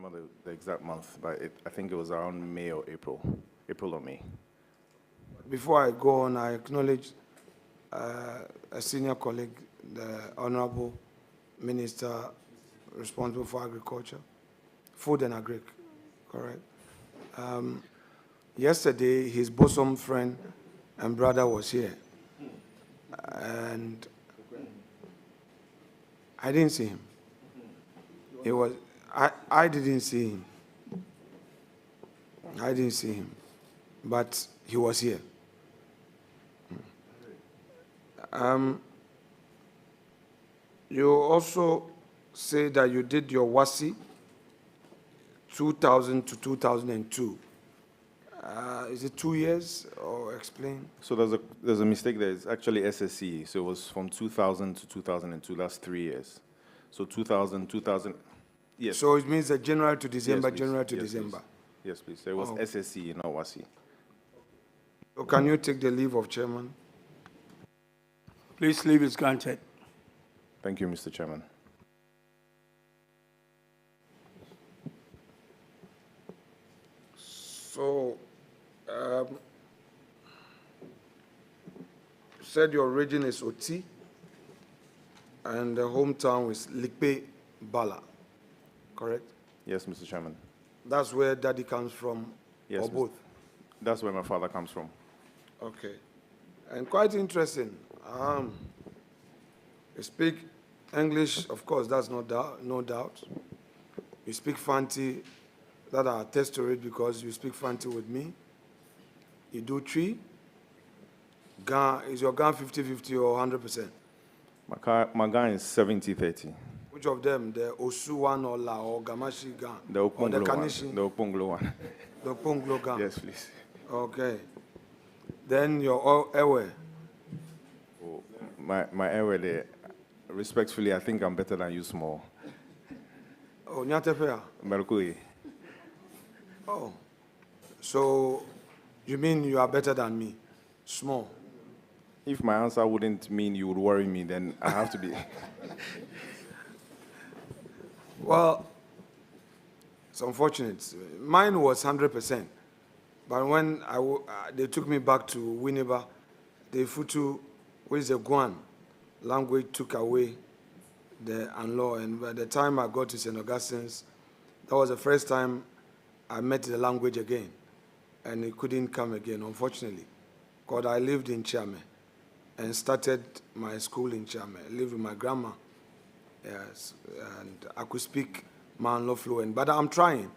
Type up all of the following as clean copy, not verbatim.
remember the exact month, but I think it was around May or April. April or May. Before I go on, I acknowledge a senior colleague, the Honorable Minister responsible for Agriculture, Food and Agric, correct? Yesterday, his bosom friend and brother was here, and I didn't see him. It was, I didn't see him. I didn't see him, but he was here. You also say that you did your WASI 2000 to 2002. Is it 2 years, or explain? So there's a mistake there. It's actually SSC. So it was from 2000 to 2002. That's 3 years. So 2000, yes. So it means that January to December, Yes, January to yes, December. Please. Yes, please. So it was SSC, not WASI. So can you take the leave of chairman? Please, leave is granted. Thank you, Mr. Chairman. So, you said your origin is Oti, and the hometown is Likpe Bala, correct? Yes, Mr. Chairman. That's where daddy comes from, Yes, or both? That's where my father comes from. Okay. And quite interesting. You speak English, of course, that's no doubt. You speak Fanti, that I attest to it because you speak Fanti with me. You do tree. Is your gun 50-50 or 100%? My gun is 70-30. Which of them? The Osu one or La or Gamashi gun? The or the Oponglo Kanishi? one. The Oponglo one. The Ponglo gun? Yes, please. Okay. Then your Ewe? Oh, my Ewe there, respectfully, I think I'm better than you small. Oh, Nyatepea? Merkui. Oh. So, you mean you are better than me? Small? If my answer wouldn't mean you would worry me, then I have to be. Well, it's unfortunate. Mine was 100%. But when they took me back to Winneba, the Futu, which is the Guan language, took away the Anlo. And by the time I got to St. Augustine's, that was the first time I met the language again. And it couldn't come again, unfortunately. Because I lived in Chame and started my school in Chame. I lived with my grandma. Yes, and I could speak Manlo fluent, but I'm trying.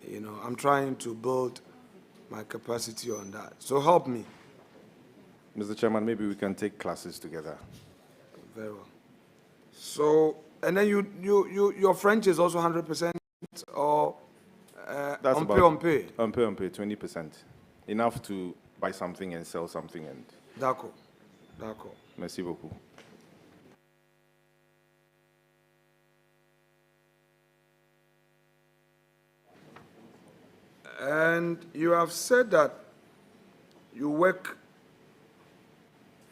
You know, I'm trying to build my capacity on that. So help me. Mr. Chairman, maybe we can take classes together. Very well. So, and then your French is also 100%, or That's on about pay? On pay, 20%. Enough to buy something and sell something. And D'accord. merci beaucoup. And you have said that you work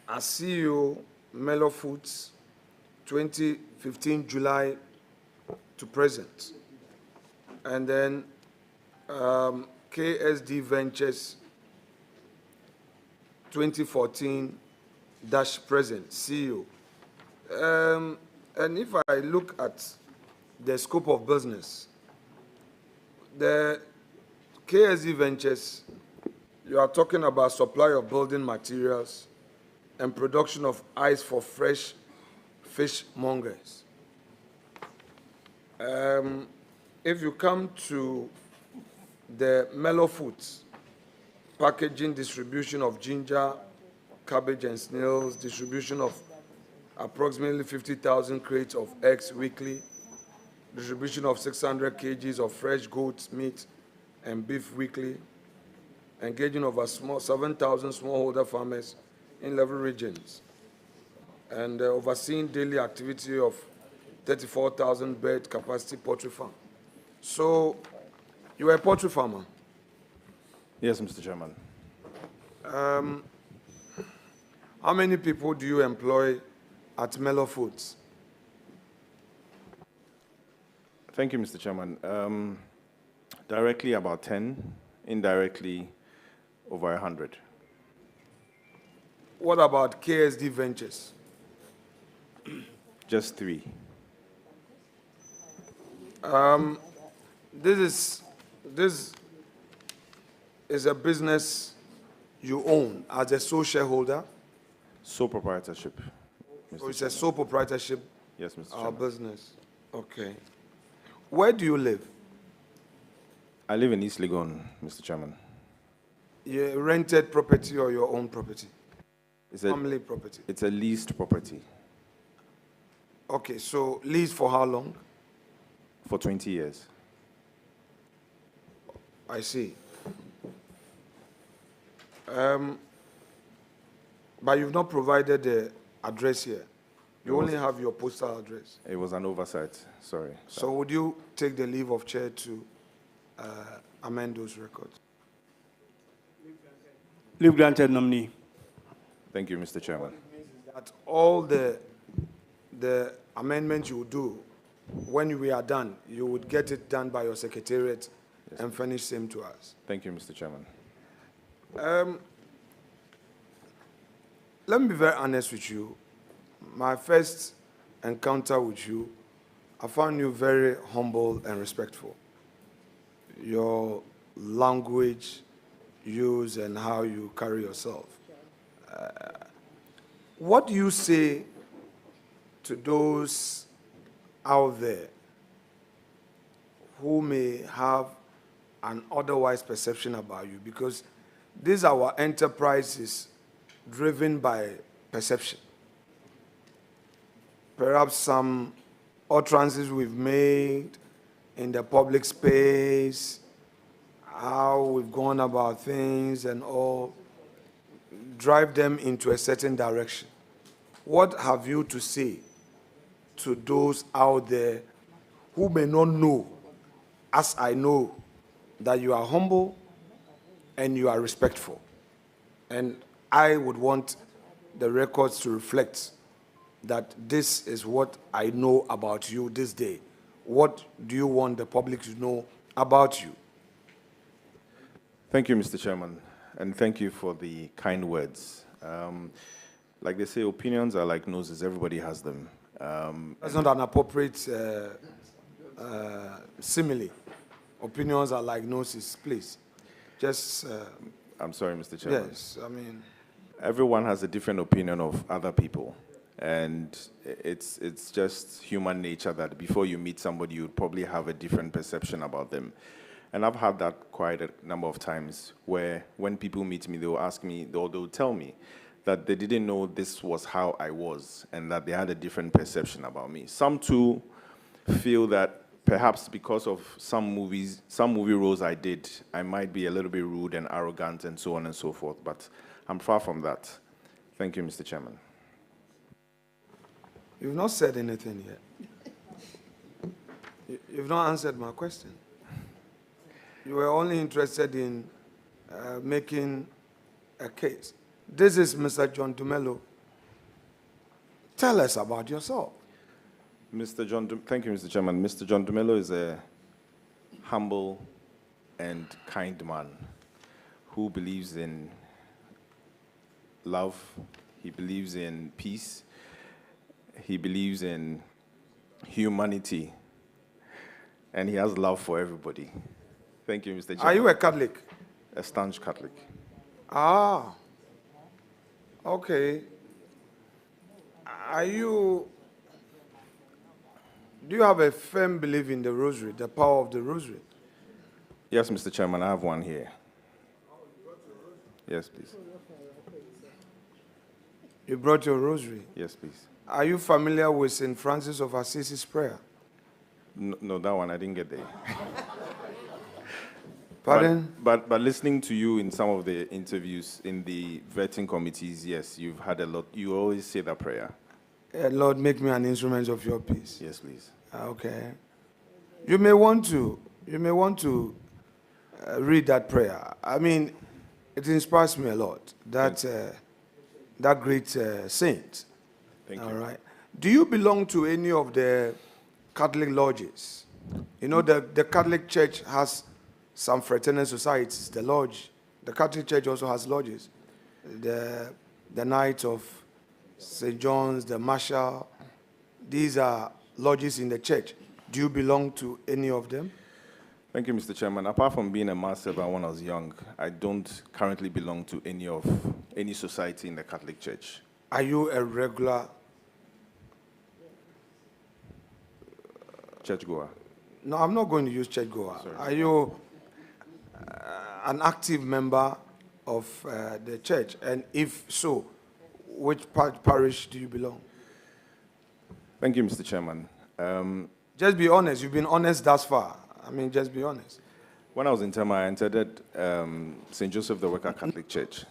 as CEO Mellow Foods 2015 July to present. And then KSD Ventures 2014-present CEO. And if I look at the scope of business, the KSD Ventures, you are talking about supply of building materials and production of ice for fresh fish mongers. If you come to the Mellow Foods, packaging, distribution of ginger, cabbage, and snails, distribution of approximately 50,000 crates of eggs weekly, distribution of 600 kgs of fresh goat meat and beef weekly, engaging over 7,000 smallholder farmers in 11 regions, and overseeing daily activity of 34,000 bed capacity poultry farm. So, you are a poultry farmer? Yes, Mr. Chairman. How many people do you employ at Mellow Foods? Thank you, Mr. Chairman. Directly about 10, indirectly over 100. What about KSD Ventures? Just 3. This is a business you own as a sole shareholder. Sole proprietorship. So it's a sole proprietorship Yes, Mr. Chairman. business. Okay. Where do you live? I live in East Legon, Mr. Chairman. Your rented property or your own property? It's Family property. It's a leased property Okay, so lease for how long? for 20 years. I see. But you've not provided the address here. You only have your postal address. It was an oversight, sorry. So would you take the leave of chair to amend those records? Leave granted, nominee. Thank you, Mr. Chairman. That all the amendments you would do, when we are done, you would get it done by your secretariat and furnish same to us. Thank you, Mr. Chairman. Let me be very honest with you. My first encounter with you, I found you very humble and respectful. Your language use and how you carry yourself. What do you say to those out there who may have an otherwise perception about you? Because this our enterprise is driven by perception. Perhaps some utterances we've made in the public space, how we've gone about things and all, drive them into a certain direction. What have you to say to those out there who may not know, as I know, that you are humble and you are respectful? And I would want the records to reflect that this is what I know about you this day. What do you want the public to know about you? Thank you, Mr. Chairman, and thank you for the kind words. Like they say, opinions are like noses. Everybody has them. That's not an appropriate simile. Opinions are like noses, please. Just, I'm sorry, Mr. Chairman. yes, I mean, Everyone has a different opinion of other people. And it's just human nature that before you meet somebody, you'd probably have a different perception about them. And I've had that quite a number of times where when people meet me, they'll ask me, or they'll tell me that they didn't know this was how I was and that they had a different perception about me. Some too feel that perhaps because of some movie roles I did, I might be a little bit rude and arrogant and so on and so forth, but I'm far from that. Thank you, Mr. Chairman. you've not said anything yet. You've not answered my question. You were only interested in making a case. This is Mr. John Dumelo. Tell us about yourself. Thank you, Mr. Chairman. Mr. John Dumelo is a humble and kind man who believes in love, he believes in peace, he believes in humanity, and he has love for everybody. Thank you, Mr. Chairman. Are you a Catholic? A staunch Catholic. Ah, okay. Do you have a firm belief in the rosary, the power of the rosary? Yes, Mr. Chairman, I have one here. Yes, please. You brought your rosary. Yes, please. Are you familiar with St. Francis of Assisi's prayer? No, that one I didn't get there. Pardon? But listening to you in some of the interviews in the vetting committees, yes, you've had a lot. You always say that prayer. Lord, make me an instrument of your peace. Yes, please. Okay. You may want to read that prayer. I mean, it inspires me a lot. That great saint. Thank you. All right. Do you belong to any of the Catholic lodges? You know, the Catholic Church has some fraternal societies, the lodge. The Catholic Church also has lodges. The Knights of St. John's, the Marshal. These are lodges in the church. Do you belong to any of them? Thank you, Mr. Chairman. Apart from being a mass servant when I was young, I don't currently belong to any society in the Catholic Church. Are you a regular churchgoer? No, I'm not going to use churchgoer. Sorry. Are you an active member of the church? And if so, which parish do you belong? Thank you, Mr. Chairman. Just be honest. You've been honest thus far. I mean, just be honest. When I was in Tema, I entered St. Joseph the Worker Catholic Church.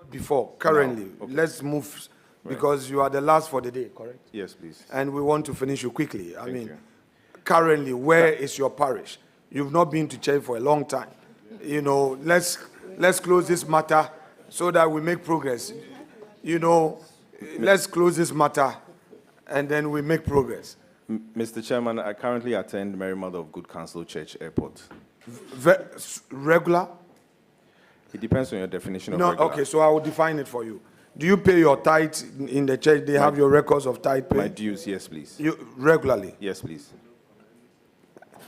Before, currently. No. Okay. Let's move, because you are the last for the day, correct? Yes, please. And we want to finish you quickly. Thank you. Currently, where is your parish? You've not been to church for a long time. You know, let's close this matter so that we make progress. You know, let's close this matter and then we make progress. Mr. Chairman, I currently attend Mary Mother of Good Counsel Church Airport. Regular? It depends on your definition of No, regular. okay, so I will define it for you. Do you pay your tithe in the church? They have your records of tithe pay? My dues, yes, please. You regularly? Yes, please.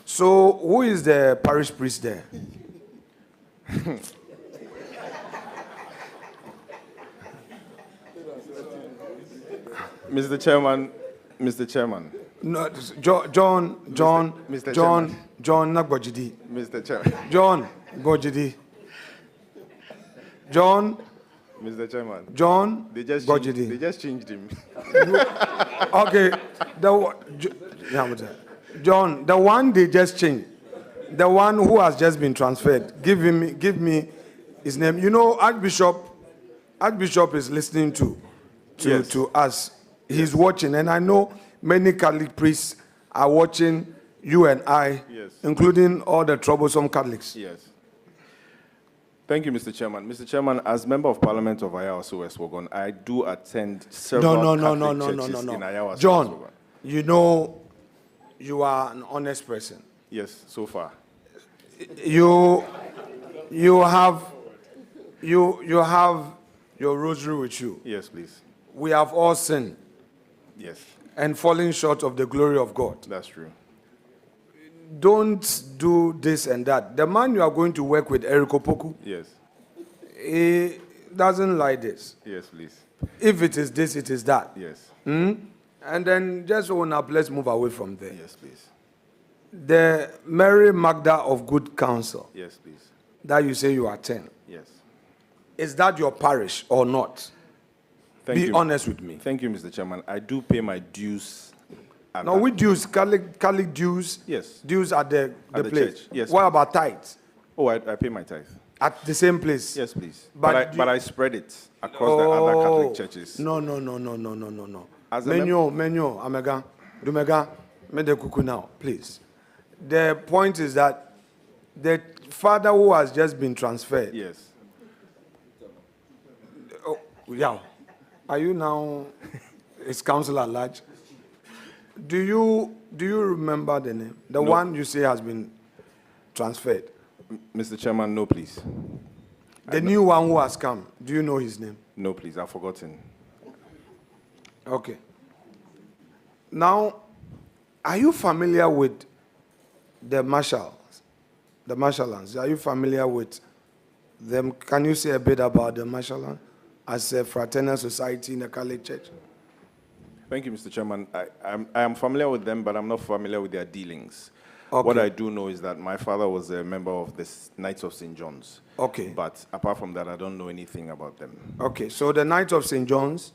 So who is the parish priest there? Mr. Chairman. No, John Nagbojidi. Mr. Chairman. John Gojidi. John. Mr. Chairman. John They just changed him. Okay. John, the one they just changed, the one who has just been transferred. Give me his name. You know, Archbishop is listening to us. He's watching, and I know many Catholic priests are watching you and I, yes, including all the troublesome Catholics. Yes. Thank you, Mr. Chairman. Mr. Chairman, as Member of Parliament of Ayawaso West Wogon, I do attend several Catholic churches in Ayawaso John, West Wogon. you know, you are an honest person. Yes, so far. You have your rosary with you. Yes, please. We have all sinned. Yes. And falling short of the glory of God. That's true. Don't do this and that. The man you are going to work with, Eric Opoku, yes, he doesn't like this. Yes, please. If it is this, it is that. Yes. And then just own up, let's move away from there. Yes, please. The Mary Magda of Good Counsel. Yes, please. That you say you attend. Yes. Is that your parish or not? Be honest with me. Thank you, Mr. Chairman. I do pay my dues. No, we dues, Catholic dues. Yes. Dues at the place. Church. Yes. What about tithes? Oh, I pay my tithe. At the same place? Yes, please. But I spread it across the other Catholic churches. No. Menyo, Amega, Dumega, Medekuku now, please. The point is that the father who has just been transferred. Yes. Oh, yeah. Are you now his counsel at large? Do you remember the name? The one you say has been transferred? Mr. Chairman, no, please. The new one who has come, do you know his name? No, please. I've forgotten. Okay. Now, are you familiar with the marshals? The marshallans? Are you familiar with them? Can you say a bit about the marshallans as a fraternal society in the Catholic Church? Thank you, Mr. Chairman. I am familiar with them, but I'm not familiar with their dealings. Okay. What I do know is that my father was a member of the Knights of St. John's. Okay. But apart from that, I don't know anything about them. Okay, so the Knights of St. John's,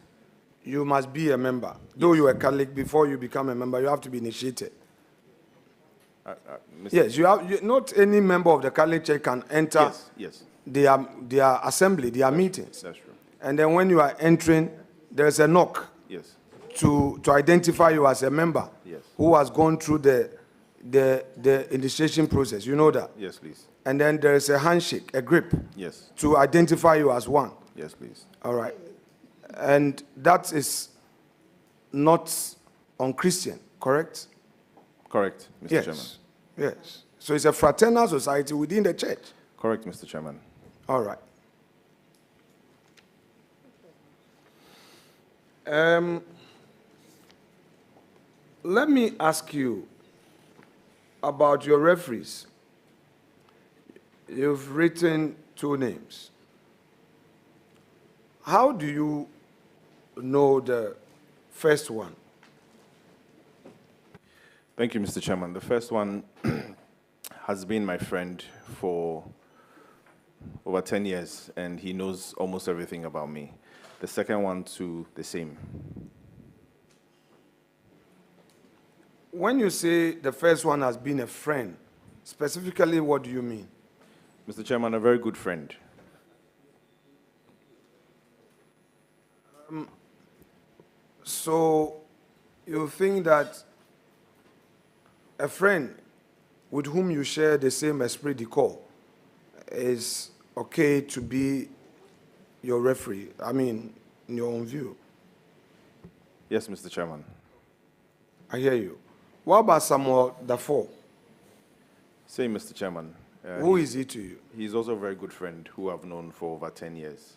you must be a member. Though you are Catholic, before you become a member, you have to be initiated. Yes, not any member of the Catholic Church can enter their assembly, their meetings. That's true. And then when you are entering, there's a knock. Yes. To identify you as a member. Yes. Who has gone through the initiation process. You know that? Yes, please. And then there is a handshake, a grip. Yes. To identify you as one. Yes, please. All right. And that is not unchristian, correct? Correct, Mr. Yes. Chairman. Yes. So it's a fraternal society within the church. Correct, Mr. Chairman. All right. Let me ask you about your referees. You've written 2 names. How do you know the first one? Thank you, Mr. Chairman. The first one has been my friend for over 10 years, and he knows almost everything about me. The second one, too, the same. When you say the first one has been a friend, specifically what do you mean? Mr. Chairman, a very good friend. So you think that a friend with whom you share the same esprit de corps is okay to be your referee? I mean, in your own view. Yes, Mr. Chairman. I hear you. What about Samuel Dafoe? Same, Mr. Chairman. Who is he to you? He's also a very good friend who I've known for over 10 years.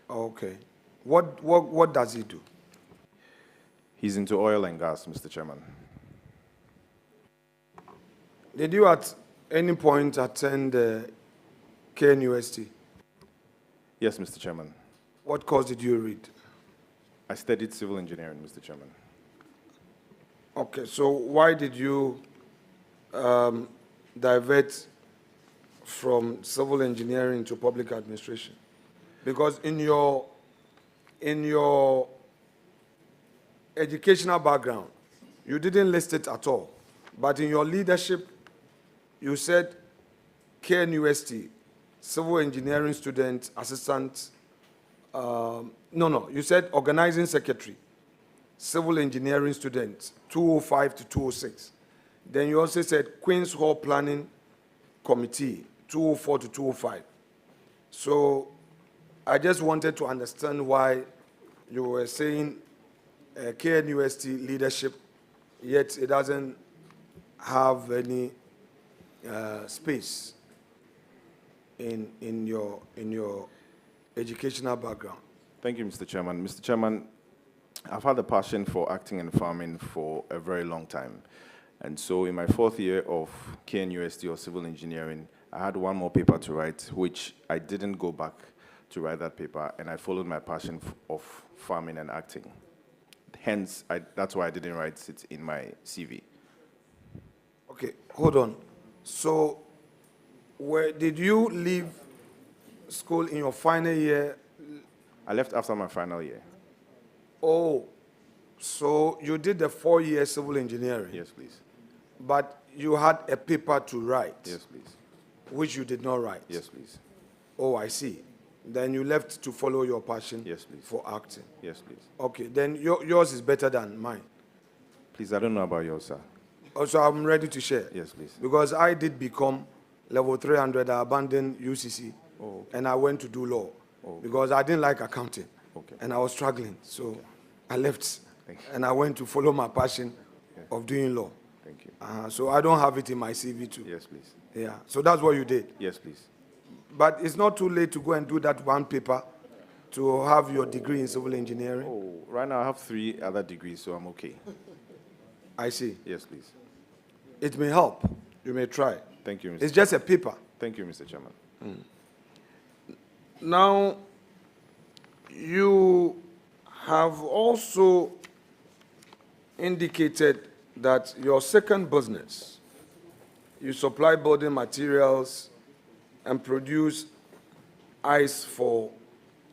Okay. What does he do? He's into oil and gas, Mr. Chairman. Did you at any point attend KNUST? Yes, Mr. Chairman. What course did you read? I studied civil engineering, Mr. Chairman. Okay, so why did you divert from civil engineering to public administration? Because in your educational background, you didn't list it at all. But in your leadership, you said KNUST, civil engineering student, assistant, you said organizing secretary, civil engineering student, 205 to 206. Then you also said Queen's Hall Planning Committee, 204 to 205. So I just wanted to understand why you were saying KNUST leadership, yet it doesn't have any space in your educational background. Thank you, Mr. Chairman. Mr. Chairman, I've had a passion for acting and farming for a very long time. And so in my 4th year of KNUST or civil engineering, I had one more paper to write, which I didn't go back to write that paper, and I followed my passion of farming and acting. Hence, that's why I didn't write it in my CV. Okay, hold on. So, did you leave school in your final year? I left after my final year. Oh, so you did the 4-year civil engineering? Yes, please. But you had a paper to write? Yes, please. Which you did not write? Yes, please. Oh, I see. Then you left to follow your passion? Yes, please. For acting? Yes, please. Okay, then yours is better than mine. Please, I don't know about yours, sir. Also, I'm ready to share. Yes, please. Because I did become level 300, I abandoned UCC, and I went to do law. Because I didn't like accounting, and I was struggling. So I left, and I went to follow my passion of doing law. Thank you. So I don't have it in my CV too. Yes, please. Yeah, so that's what you did. Yes, please. But it's not too late to go and do that one paper to have your degree in civil engineering. Oh, right now I have 3 other degrees, so I'm okay. I see. Yes, please. It may help. You may try. Thank you, Mr. It's just a paper. Thank you, Mr. Chairman. Now, you have also indicated that your second business, you supply building materials and produce ice for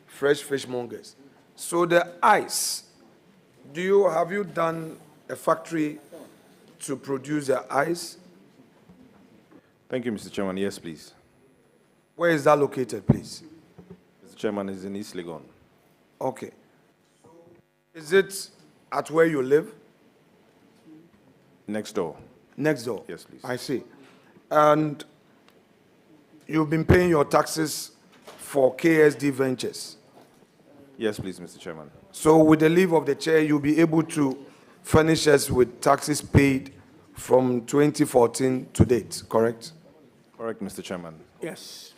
fresh fishmongers. So the ice, have you done a factory to produce the ice? Thank you, Mr. Chairman. Yes, please. Where is that located, please? Mr. Chairman, is in East Legon. Okay. Is it at where you live? Next door. Next door? Yes, please. I see. And you've been paying your taxes for KSD Ventures? Yes, please, Mr. Chairman. So with the leave of the chair, you'll be able to furnish us with taxes paid from 2014 to date, correct? Correct, Mr. Chairman. Yes.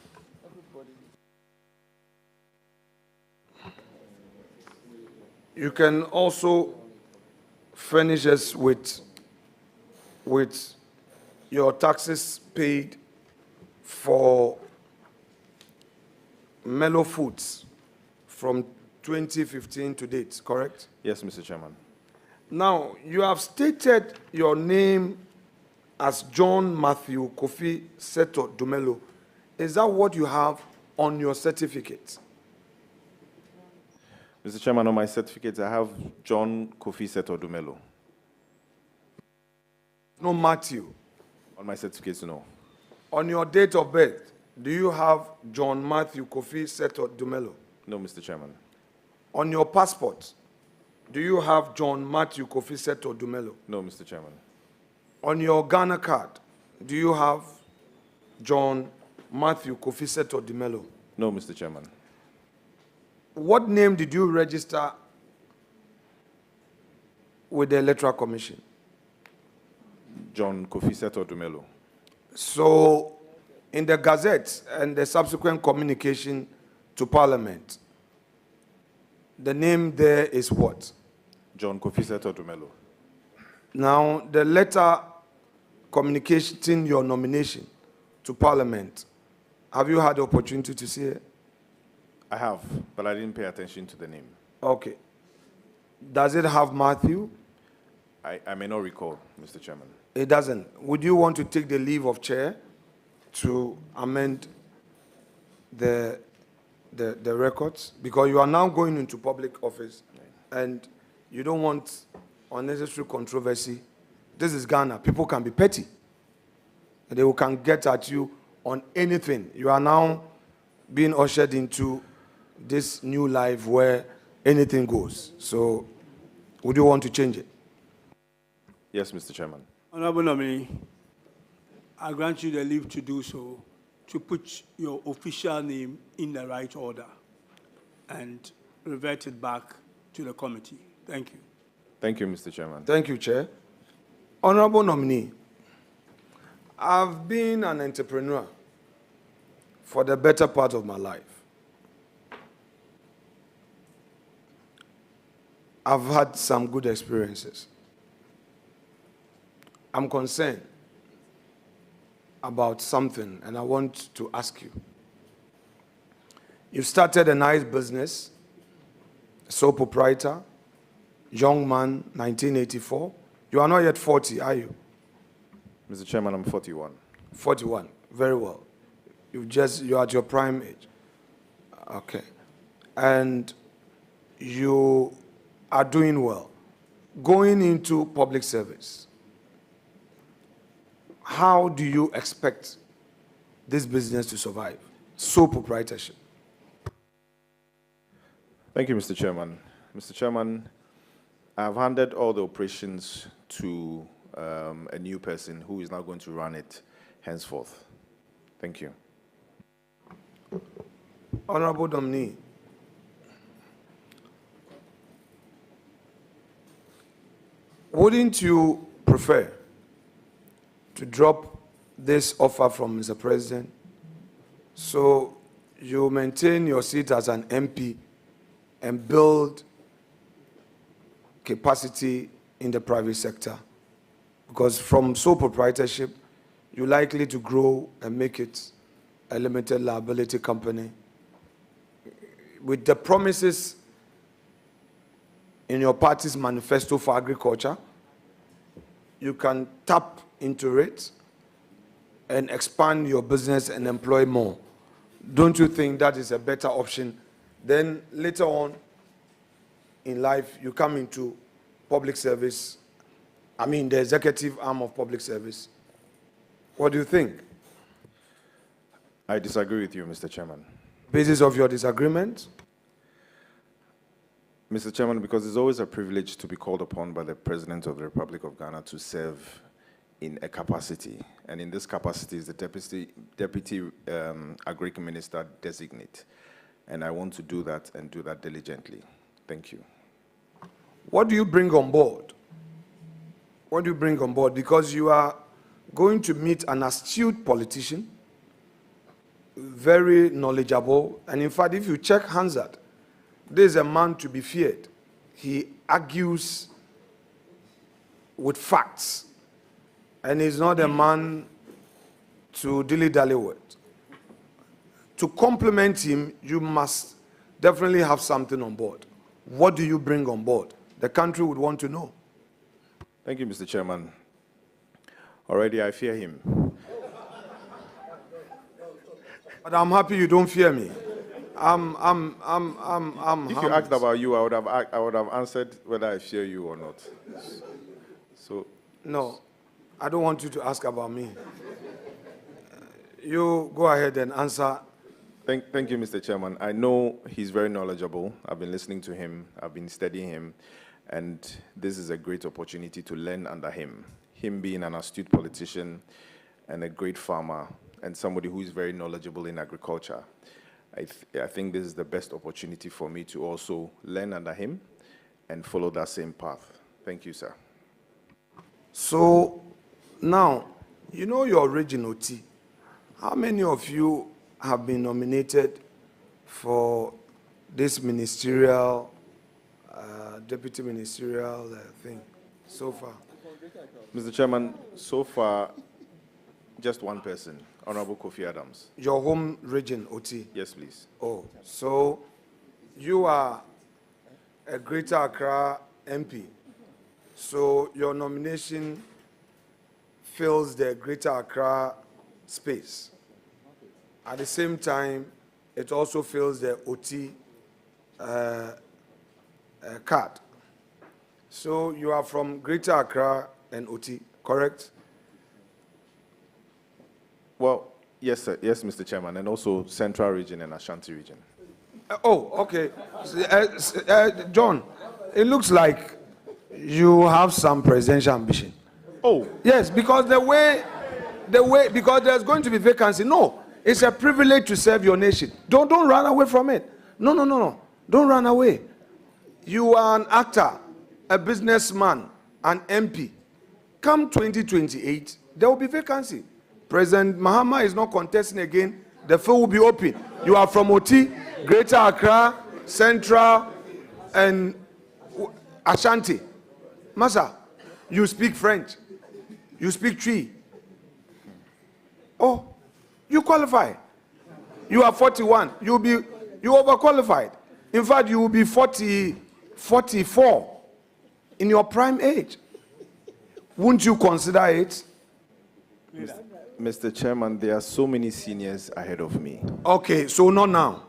You can also furnish us with your taxes paid for Mellow Foods from 2015 to date, correct? Yes, Mr. Chairman. Now, you have stated your name as John Matthew Kofi Seto Dumelo. Is that what you have on your certificate? Mr. Chairman, on my certificate, I have John Kofi Seto Dumelo. No, Matthew. On my certificate, no. On your date of birth, do you have John Matthew Kofi Seto Dumelo? No, Mr. Chairman. On your passport, do you have John Matthew Kofi Seto Dumelo? No, Mr. Chairman. On your Ghana card, do you have John Matthew Kofi Seto Dumelo? No, Mr. Chairman. What name did you register with the Electoral Commission? John Kofi Seto Dumelo. So, in the Gazette and the subsequent communication to Parliament, the name there is what? John Kofi Seto Dumelo. Now, the letter communicating your nomination to Parliament, have you had the opportunity to see it? I have, but I didn't pay attention to the name. Okay. Does it have Matthew? I may not recall, Mr. Chairman. It doesn't. Would you want to take the leave of chair to amend the records? Because you are now going into public office and you don't want unnecessary controversy. This is Ghana. People can be petty. They can get at you on anything. You are now being ushered into this new life where anything goes. So, would you want to change it? Yes, Mr. Chairman. Honorable nominee, I grant you the leave to do so, to put your official name in the right order and revert it back to the committee. Thank you. Thank you, Mr. Chairman. Thank you, Chair. Honorable nominee, I've been an entrepreneur for the better part of my life. I've had some good experiences. I'm concerned about something, and I want to ask you. You started a nice business, sole proprietor, young man, 1984. You are not yet 40, are you? Mr. Chairman, I'm 41. 41, very well. You're at your prime age. Okay. And you are doing well. Going into public service, how do you expect this business to survive? Sole proprietorship. Thank you, Mr. Chairman. Mr. Chairman, I've handed all the operations to a new person who is now going to run it henceforth. Thank you. Honorable nominee, wouldn't you prefer to drop this offer from Mr. President so you maintain your seat as an MP and build capacity in the private sector? Because from sole proprietorship, you're likely to grow and make it a limited liability company. With the promises in your party's manifesto for agriculture, you can tap into it and expand your business and employ more. Don't you think that is a better option? Then later on in life, you come into public service, the executive arm of public service. What do you think? I disagree with you, Mr. Chairman. Basis of your disagreement? Mr. Chairman, because it's always a privilege to be called upon by the President of the Republic of Ghana to serve in a capacity. And in this capacity is the Deputy Agric Minister-Designate. And I want to do that and do that diligently. Thank you. What do you bring on board What do you bring on board? Because you are going to meet an astute politician, very knowledgeable, and in fact, if you check Hansard, this is a man to be feared. He argues with facts, and he's not a man to dilly-dally with. To complement him, you must definitely have something on board. What do you bring on board? The country would want to know. Thank you, Mr. Chairman. Already I fear him. But I'm happy you don't fear me. I'm If you asked about you, I would have answered whether I fear you or not. So No, I don't want you to ask about me. You go ahead and answer. thank you, Mr. Chairman. I know he's very knowledgeable. I've been listening to him. I've been studying him. And this is a great opportunity to learn under him. Him being an astute politician and a great farmer and somebody who is very knowledgeable in agriculture. I think this is the best opportunity for me to also learn under him and follow that same path. Thank you, sir. So now, you know your original T. How many of you have been nominated for this ministerial, deputy ministerial thing so far? Mr. Chairman, so far, just one person, Honorable Kofi Adams. Your home region, OT? Yes, please. Oh, so you are a Greater Accra MP. So your nomination fills the Greater Accra space. At the same time, it also fills the OT card. So you are from Greater Accra and OT, correct? Well, yes, sir. Yes, Mr. Chairman, and also Central Region and Ashanti Region. Okay. John, it looks like you have some presidential ambition. Oh, Yes, because because there's going to be vacancy. No, it's a privilege to serve your nation. Don't run away from it. No. Don't run away. You are an actor, a businessman, an MP. Come 2028, there will be vacancy. President Mahama is not contesting again. The field will be open. You are from OT, Greater Accra, Central, and Ashanti. Masa, you speak French. You speak Twi. Oh, you qualify. You are 41. You overqualified. In fact, you will be 44 in your prime age. Wouldn't you consider it? Mr. Chairman, there are so many seniors ahead of me. Okay, so not now.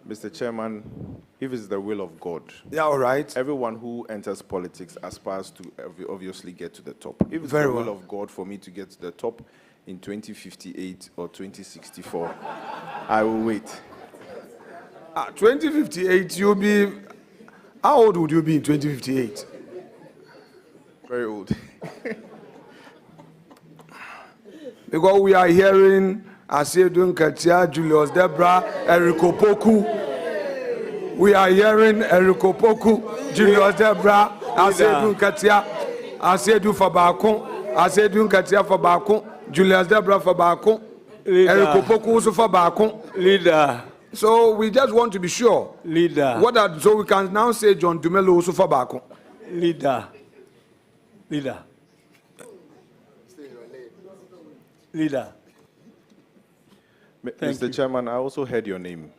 Mr. Chairman, if it's the will of God, Yeah, all right. everyone who enters politics aspires to obviously get to the top. If it's Very the well. will of God for me to get to the top in 2058 or 2064, I will wait. 2058, you'll be. How old would you be in 2058? Very old. Because we are hearing Asedun Katia, Julius Debra, Eriko Poku. We are hearing Eriko Poku, Julius Debra, Asedun Katia, Asedu Fabakon, Asedun Katia Fabakon, Julius Debra Fabakon, Eriko Poku also Fabakon. Leader. So we just want to be sure. Leader. So we can now say John Dumelo also Fabakon. Leader. Mr. Chairman, I also heard your name.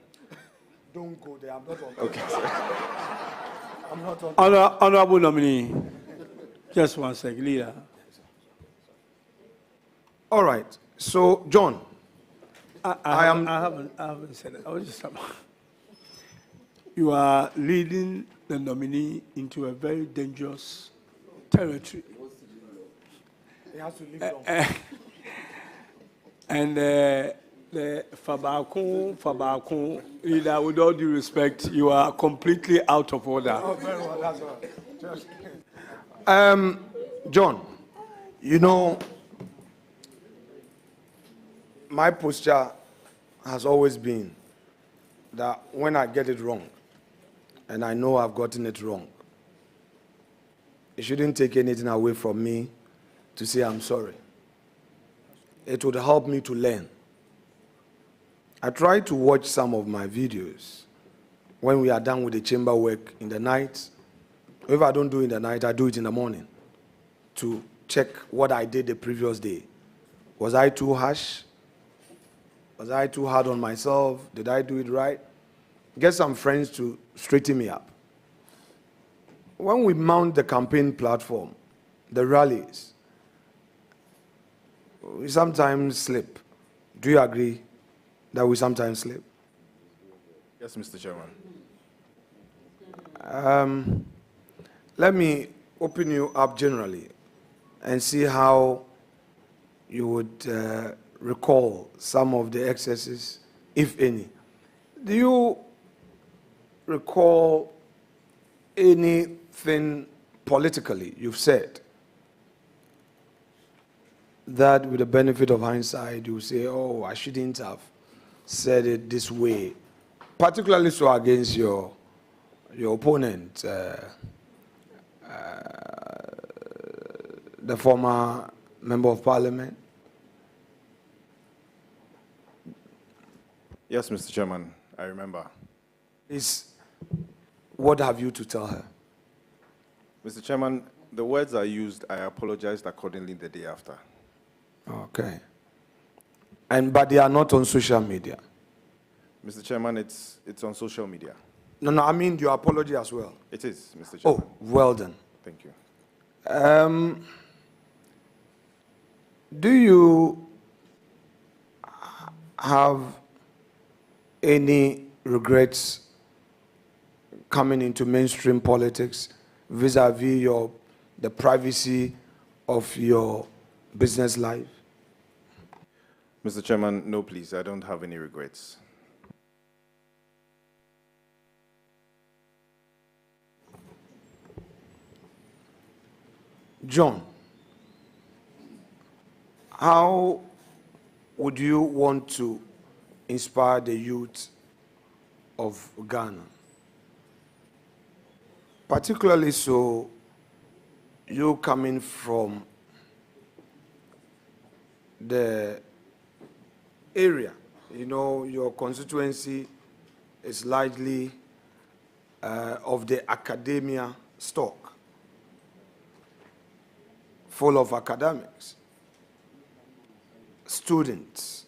Don't go there. I'm not on. Okay, sir. I'm not on. Honorable nominee. Just one second, leader. All right. So John, I haven't said it. I was just you are leading the nominee into a very dangerous territory. he has to leave. And the Fabakon leader, with all due respect, you are completely out of order. Oh, very well. That's all. John, you know, my posture has always been that when I get it wrong, and I know I've gotten it wrong, it shouldn't take anything away from me to say I'm sorry. It would help me to learn. I try to watch some of my videos when we are done with the chamber work in the night. If I don't do it in the night, I do it in the morning to check what I did the previous day. Was I too harsh? Was I too hard on myself? Did I do it right? Get some friends to straighten me up. When we mount the campaign platform, the rallies, we sometimes slip. Do you agree that we sometimes slip? Yes, Mr. Chairman. Let me open you up generally and see how you would recall some of the excesses, if any. Do you recall anything politically you've said that with the benefit of hindsight you say, oh, I shouldn't have said it this way, particularly so against your opponent, the former member of parliament? Yes, Mr. Chairman, I remember. What have you to tell her? Mr. Chairman, the words I used, I apologized accordingly the day after. Okay. But they are not on social media. Mr. Chairman, it's on social media. No, I mean your apology as well. It is, Mr. Chairman. Oh, well done. Thank you. Do you have any regrets coming into mainstream politics vis-a-vis the privacy of your business life? Mr. Chairman, no, please. I don't have any regrets. John, how would you want to inspire the youth of Ghana? Particularly so, you coming from the area, your constituency is largely of the academia stock, full of academics, students.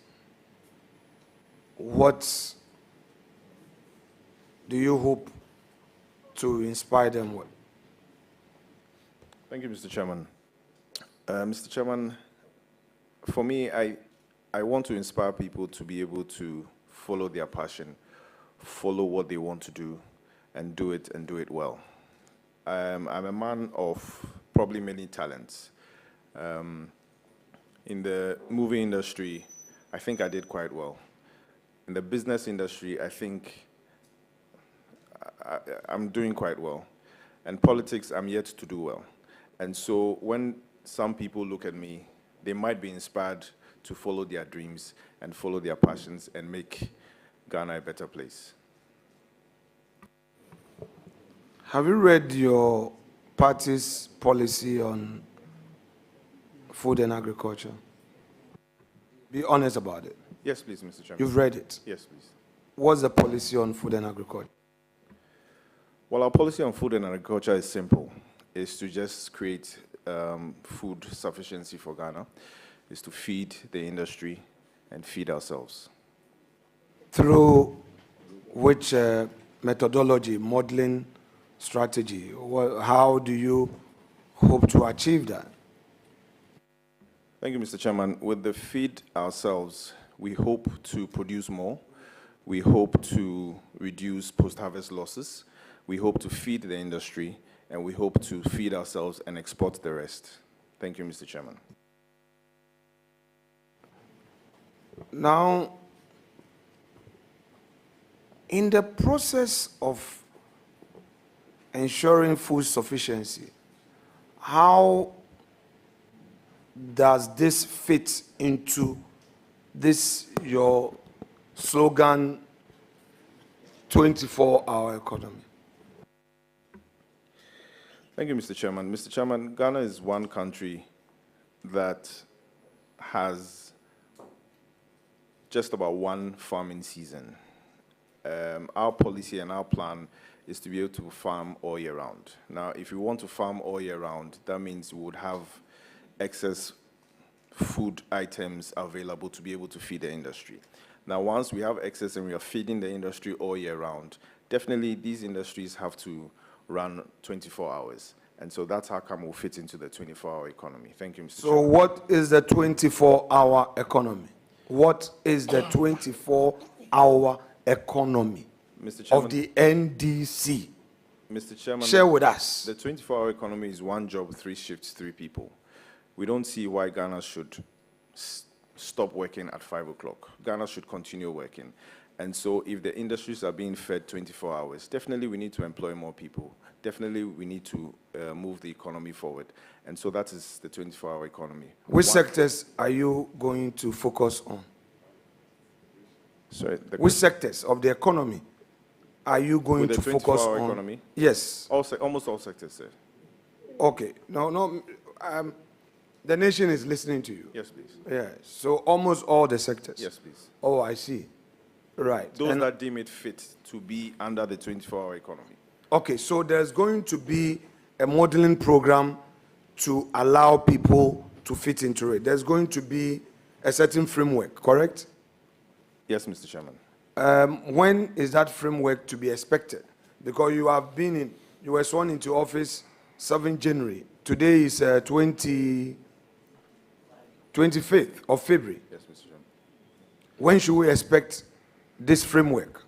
What do you hope to inspire them with? Thank you, Mr. Chairman. Mr. Chairman, for me, I want to inspire people to be able to follow their passion, follow what they want to do, and do it well. I'm a man of probably many talents. In the movie industry, I think I did quite well. In the business industry, I think I'm doing quite well. And politics, I'm yet to do well. And so when some people look at me, they might be inspired to follow their dreams and follow their passions and make Ghana a better place. Have you read your party's policy on food and agriculture? Be honest about it. Yes, please, Mr. Chairman. You've read it? Yes, please. What's the policy on food and agriculture? Well, our policy on food and agriculture is simple. It's to just create food sufficiency for Ghana. It's to feed the industry and feed ourselves. Through which methodology, modeling strategy? How do you hope to achieve that? Thank you, Mr. Chairman. With the feed ourselves, we hope to produce more. We hope to reduce post-harvest losses. We hope to feed the industry, and we hope to feed ourselves and export the rest. Thank you, Mr. Chairman. Now, in the process of ensuring food sufficiency, how does this fit into this, your slogan, 24-hour economy? Thank you, Mr. Chairman. Mr. Chairman, Ghana is one country that has just about one farming season. Our policy and our plan is to be able to farm all year round. Now, if you want to farm all year round, that means we would have excess food items available to be able to feed the industry. Now, once we have excess and we are feeding the industry all year round, definitely these industries have to run 24 hours. And so that's how come we'll fit into the 24-hour economy. Thank you, Mr. So Chairman. what is the 24-hour economy? What is the 24-hour economy Mr. Chairman, of the NDC? Mr. Chairman, Share with us. the 24-hour economy is one job, 3 shifts, 3 people. We don't see why Ghana should stop working at 5 o'clock. Ghana should continue working. And so if the industries are being fed 24 hours, definitely we need to employ more people. Definitely we need to move the economy forward. And so that is the 24-hour economy. Which sectors are you going to focus on? Sorry, Which sectors of the economy are you going with to the focus 24-hour on? economy? Yes. Almost all sectors, sir. Okay. The nation is listening to you. Yes, please. Yeah. So almost all the sectors. Yes, please. Oh, I see. Right. Those And- that deem it fit to be under the 24-hour economy. Okay, so there's going to be a modeling program to allow people to fit into it. There's going to be a certain framework, correct? Yes, Mr. Chairman. When is that framework to be expected? Because you were sworn into office 7 January. Today is 25th of February. Yes, Mr. Chairman. When should we expect this framework?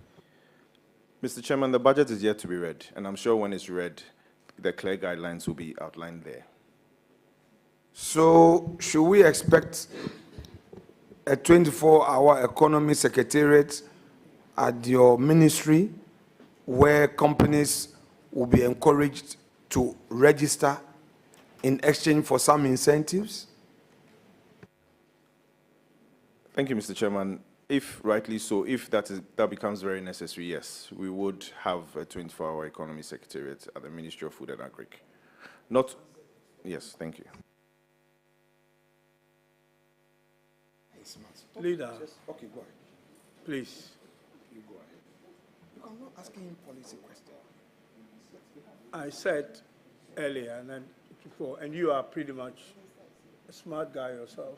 Mr. Chairman, the budget is yet to be read, and I'm sure when it's read, the clear guidelines will be outlined there. So, should we expect a 24-hour economy secretariat at your ministry where companies will be encouraged to register in exchange for some incentives? Thank you, Mr. Chairman. If rightly so, if that becomes very necessary, yes, we would have a 24-hour economy secretariat at the Ministry of Food and Agric. Not, yes, thank you. Leader, Okay, go ahead. please. You go ahead. I'm not asking him policy questions. I said earlier and then before, and you are pretty much a smart guy yourself,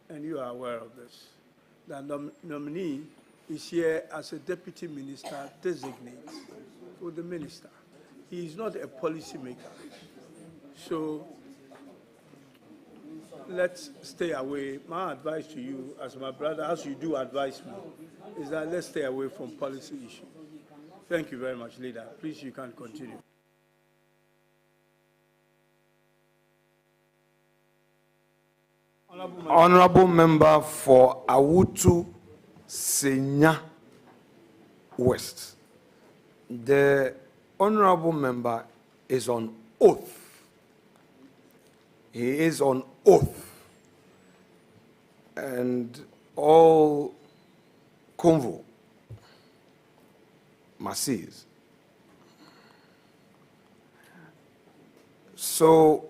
and you are aware of this. The nominee is here as a deputy minister designate for the minister. He is not a policy maker. So let's stay away. My advice to you, as my brother, as you do advise me, is that let's stay away from policy issues. Thank you very much, Leader. Please, you can continue. Honorable member for Awutu Senya West. The honorable member is on oath. He is on oath. And all convo must cease. So,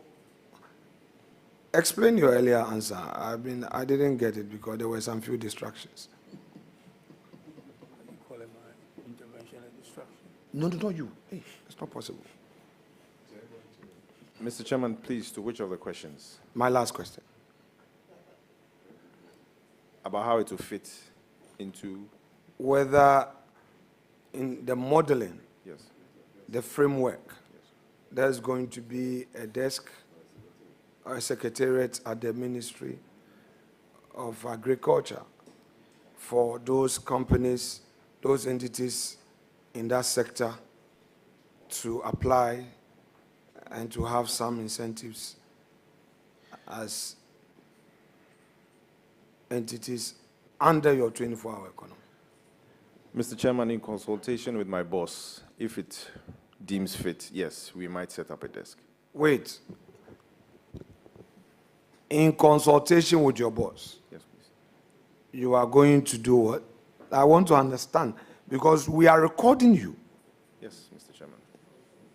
explain your earlier answer. I didn't get it because there were some few distractions. You call it my intervention and distraction. No, you. Hey, it's not possible. Mr. Chairman, please, to which of the questions? My last question. About how it will fit into, Whether in the modeling, yes. the framework, there's going to be a desk or a secretariat at the Ministry of Agriculture for those companies, those entities in that sector to apply and to have some incentives as entities under your 24-hour economy. Mr. Chairman, in consultation with my boss, if it deems fit, yes, we might set up a desk. Wait. In consultation with your boss, Yes, please. you are going to do what? I want to understand because we are recording you. Yes, Mr. Chairman.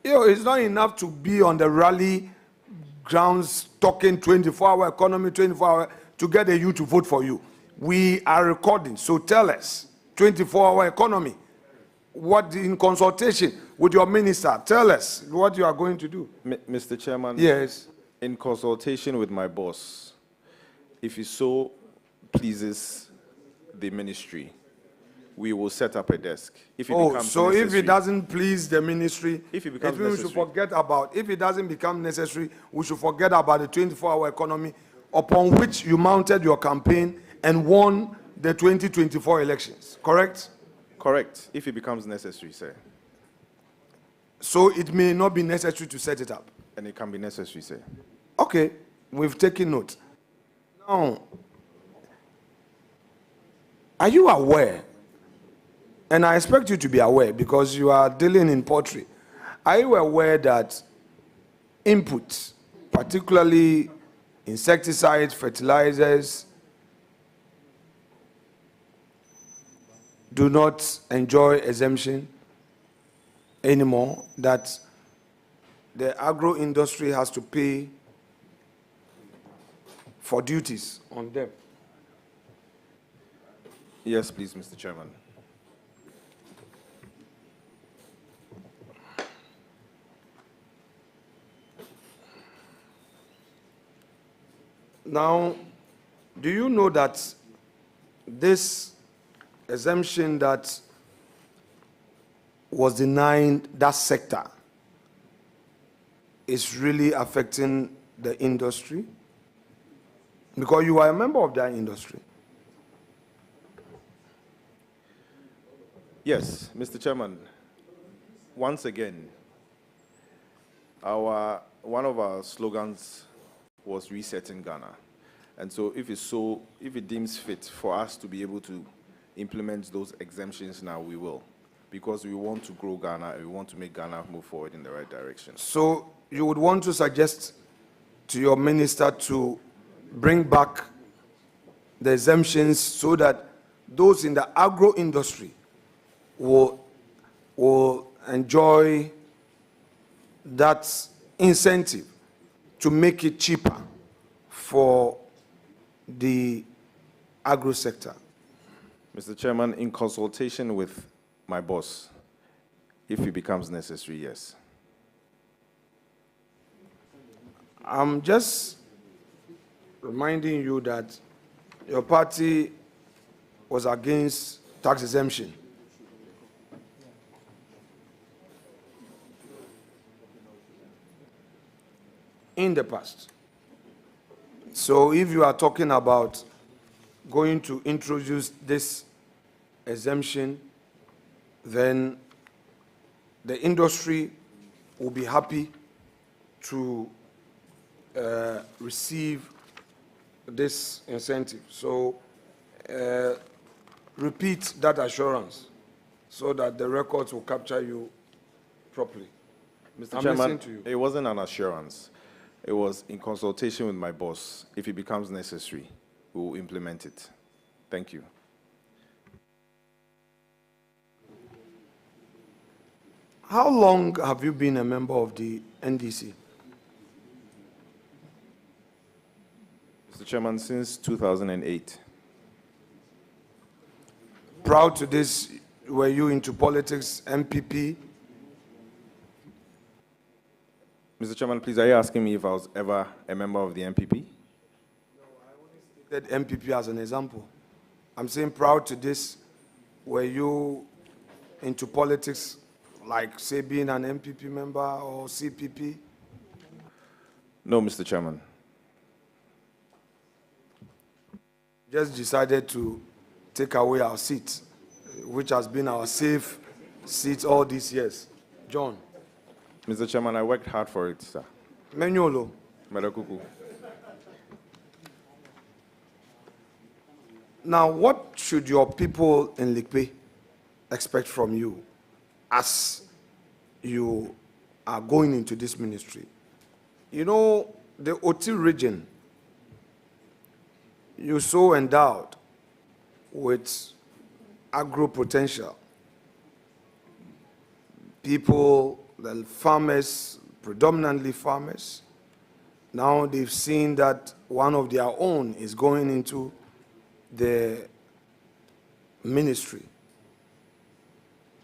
It's not enough to be on the rally grounds talking 24-hour economy, 24-hour, to get the youth to vote for you. We are recording, so tell us, 24-hour economy, what in consultation with your minister, tell us what you are going to do. Mr. Chairman, Yes. in consultation with my boss, if it so pleases the ministry, we will set up a desk. If it becomes So if necessary. it doesn't please the ministry, If it becomes we should necessary. forget about, if it doesn't become necessary, we should forget about the 24-hour economy upon which you mounted your campaign and won the 2024 elections, correct? Correct, if it becomes necessary, sir. So it may not be necessary to set it up. And it can be necessary, sir. Okay, we've taken note. Now, are you aware, and I expect you to be aware because you are dealing in poultry, are you aware that inputs, particularly insecticides, fertilizers, do not enjoy exemption anymore, that the agro industry has to pay for duties on them? Yes, please, Mr. Chairman. Now, do you know that this exemption that was denying that sector is really affecting the industry? Because you are a member of that industry. Yes, Mr. Chairman. Once again, one of our slogans was resetting Ghana. And so if it deems fit for us to be able to implement those exemptions now, we will. Because we want to grow Ghana and we want to make Ghana move forward in the right direction. So you would want to suggest to your minister to bring back the exemptions so that those in the agro industry will enjoy that incentive to make it cheaper for the agro sector. Mr. Chairman, in consultation with my boss, if it becomes necessary, yes. I'm just reminding you that your party was against tax exemption. In the past. So if you are talking about going to introduce this exemption, then the industry will be happy to receive this incentive. So repeat that assurance so that the records will capture you properly. Mr. Chairman, it wasn't an assurance. It was in consultation with my boss. If it becomes necessary, we will implement it. Thank you. How long have you been a member of the NDC? Mr. Chairman, since 2008. Prior to this, were you into politics, MPP? Mr. Chairman, please, are you asking me if I was ever a member of the MPP? That MPP as an example. I'm saying prior to this, were you into politics, like say being an MPP member or CPP? No, Mr. Chairman. Just decided to take away our seat, which has been our safe seat all these years. John. Mr. Chairman, I worked hard for it, sir. Menyolo. Merakuku. Now, what should your people in Likpe expect from you as you are going into this ministry? You know, the Oti region, you're so endowed with agro potential. People the farmers, predominantly farmers, now they've seen that one of their own is going into the ministry.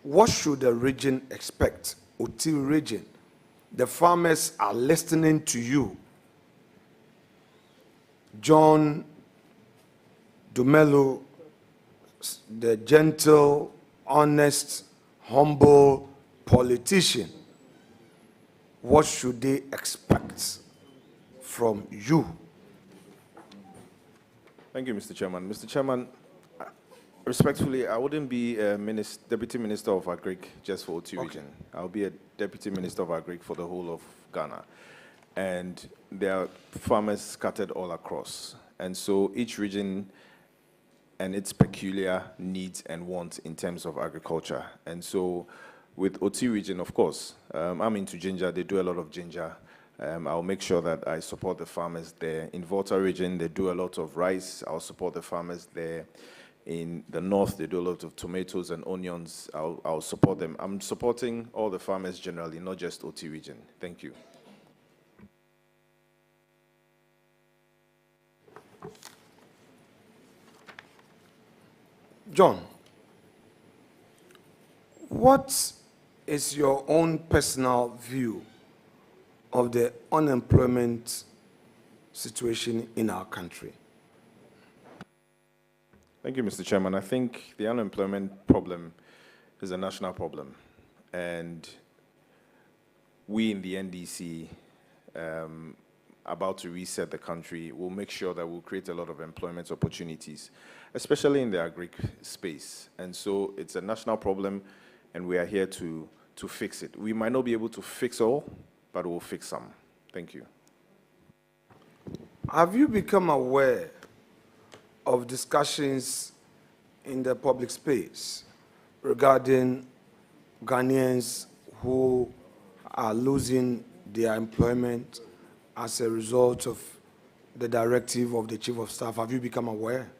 What should the region expect? Oti region, the farmers are listening to you. John Dumelo, the gentle, honest, humble politician, what should they expect from you? Thank you, Mr. Chairman. Mr. Chairman, respectfully, I wouldn't be a Deputy Minister of Agric just for Oti region. I'll be a Deputy Minister of Agric for the whole of Ghana. And there are farmers scattered all across. And so each region and its peculiar needs and wants in terms of agriculture. And so with Oti region, of course, I'm into ginger. They do a lot of ginger. I'll make sure that I support the farmers there. In Volta region, they do a lot of rice. I'll support the farmers there. In the north, they do a lot of tomatoes and onions. I'll support them. I'm supporting all the farmers generally, not just Oti region. Thank you. John, what is your own personal view of the unemployment situation in our country? Thank you, Mr. Chairman. I think the unemployment problem is a national problem. And we in the NDC, about to reset the country, will make sure that we'll create a lot of employment opportunities, especially in the Agric space. And so it's a national problem, and we are here to fix it. We might not be able to fix all, but we'll fix some. Thank you. Have you become aware of discussions in the public space regarding Ghanaians who are losing their employment as a result of the directive of the Chief of Staff? Have you become aware?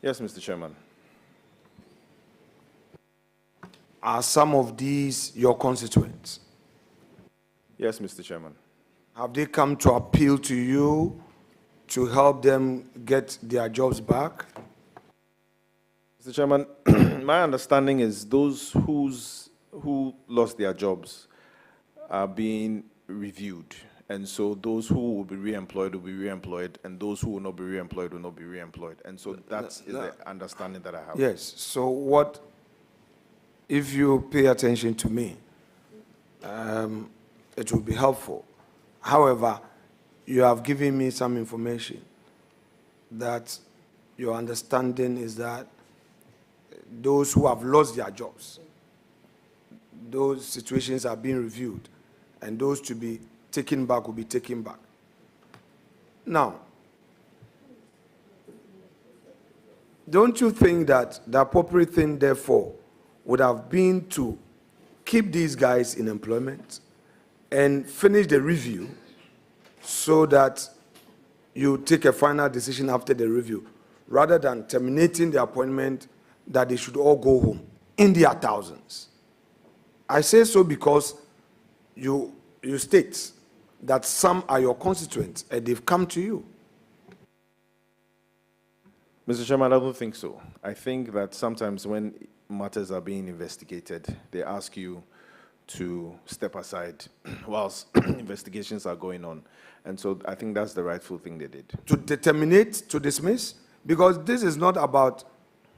Yes, Mr. Chairman. Are some of these your constituents? Yes, Mr. Chairman. Have they come to appeal to you to help them get their jobs back? Mr. Chairman, my understanding is those who lost their jobs are being reviewed. And so those who will be re-employed, and those who will not be re-employed will not be re-employed. And so that's the understanding that I have. Yes. So what, if you pay attention to me, it will be helpful. However, you have given me some information that your understanding is that those who have lost their jobs, those situations are being reviewed, and those to be taken back will be taken back. Now, don't you think that the appropriate thing, therefore, would have been to keep these guys in employment and finish the review so that you take a final decision after the review, rather than terminating the appointment that they should all go home in their thousands? I say so because you state that some are your constituents and they've come to you. Mr. Chairman, I don't think so. I think that sometimes when matters are being investigated, they ask you to step aside whilst investigations are going on. And so I think that's the rightful thing they did. To terminate, to dismiss? Because this is not about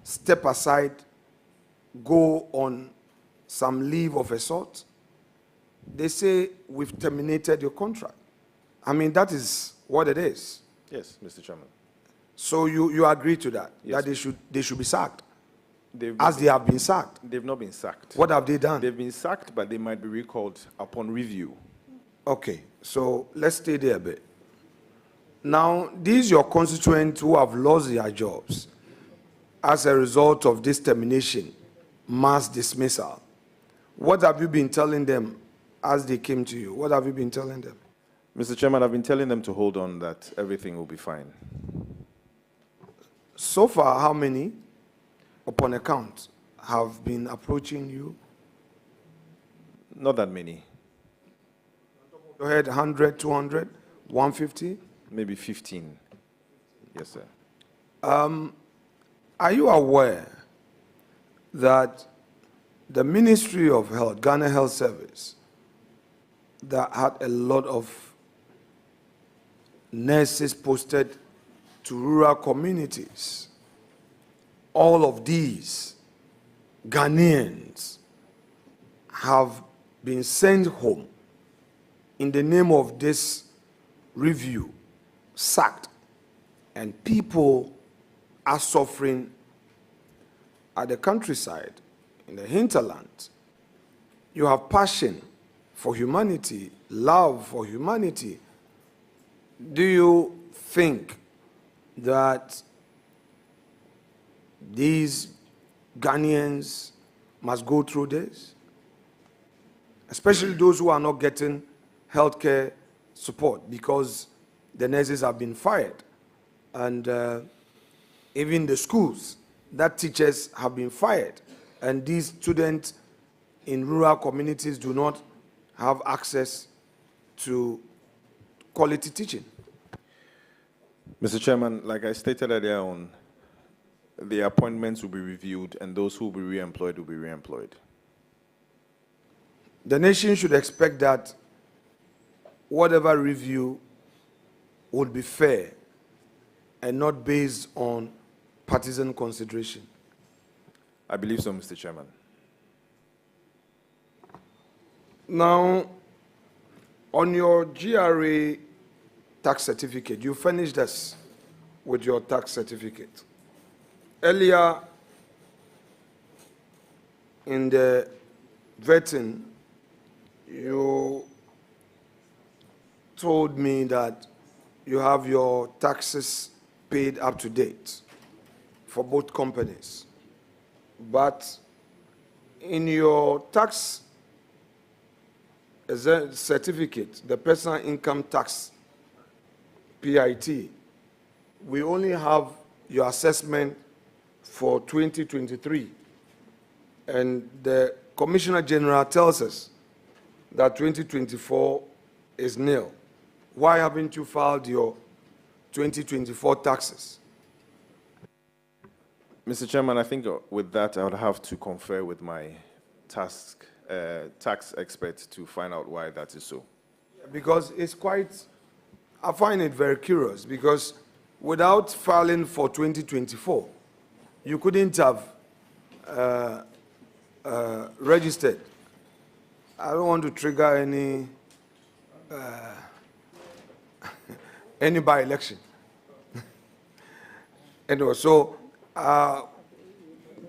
step aside, go on some leave of a sort. They say, we've terminated your contract. I mean, that is what it is. Yes, Mr. Chairman. So you agree to that? Yes. That they should be sacked? As they have been sacked? They've not been sacked. What have they done? They've been sacked, but they might be recalled upon review. Okay, so let's stay there a bit. Now, these your constituents who have lost their jobs as a result of this termination, mass dismissal. What have you been telling them as they came to you? What have you been telling them? Mr. Chairman, I've been telling them to hold on, that everything will be fine. So far, how many, upon account, have been approaching you? Not that many. Go ahead, 100, 200, 150? Maybe 15. Yes, sir. Are you aware that the Ministry of Health, Ghana Health Service, that had a lot of nurses posted to rural communities, all of these Ghanaians have been sent home in the name of this review, sacked, and people are suffering at the countryside, in the hinterland. You have passion for humanity, love for humanity. Do you think that these Ghanaians must go through this? Especially those who are not getting healthcare support because the nurses have been fired. And even the schools, that teachers have been fired. And these students in rural communities do not have access to quality teaching. Mr. Chairman, like I stated earlier on, the appointments will be reviewed and those who will be re-employed will be re-employed. The nation should expect that whatever review would be fair and not based on partisan consideration. I believe so, Mr. Chairman. Now, on your GRA tax certificate, you finished us with your tax certificate. Earlier in the vetting, you told me that you have your taxes paid up to date for both companies. But in your tax certificate, the personal income tax, PIT, we only have your assessment for 2023. And the Commissioner General tells us that 2024 is nil. Why haven't you filed your 2024 taxes? Mr. Chairman, I think with that, I would have to confer with my tax expert to find out why that is so. Because it's quite, I find it very curious, because without filing for 2024, you couldn't have registered. I don't want to trigger any by-election. Anyway, so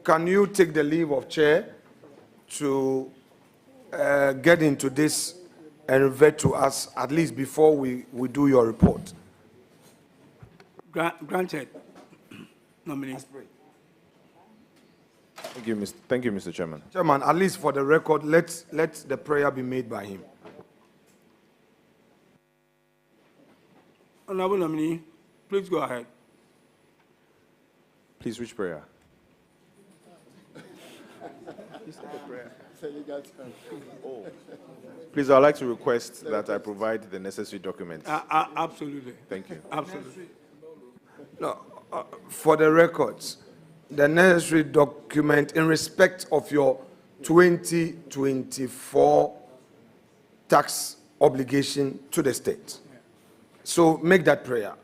can you take the leave of chair to get into this and revert to us at least before we do your report? Granted, nominee. Thank you, Mr. Chairman. Chairman, at least for the record, let the prayer be made by him. Honorable nominee, please go ahead. Please, which prayer? Please, I'd like to request that I provide the necessary documents. Absolutely. Thank you. Absolutely. No, for the records, the necessary document in respect of your 2024 tax obligation to the state. So make that prayer.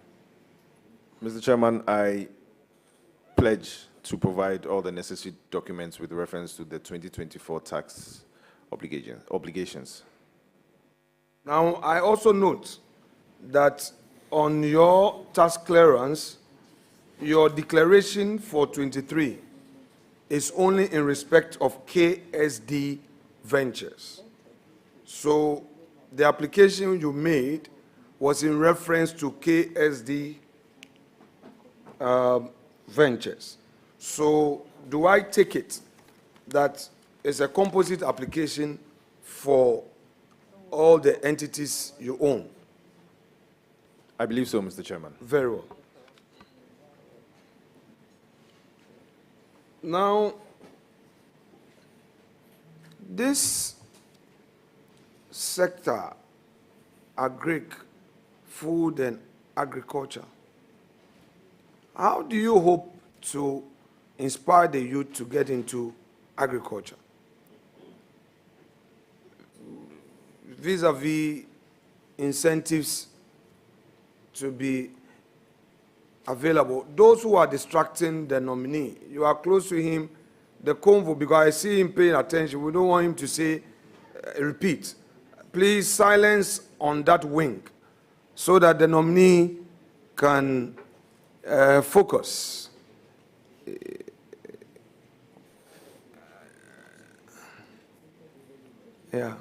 Mr. Chairman, I pledge to provide all the necessary documents with reference to the 2024 tax obligations. Now, I also note that on your tax clearance, your declaration for 23 is only in respect of KSD Ventures. So the application you made was in reference to KSD Ventures. So do I take it that it's a composite application for all the entities you own? I believe so, Mr. Chairman. Very well. Now, this sector, Agric, food and agriculture, how do you hope to inspire the youth to get into agriculture? Vis-a-vis incentives to be available. Those who are distracting the nominee, you are close to him, the convo, because I see him paying attention. We don't want him to say, repeat. Please silence on that wing so that the nominee can focus. Yeah.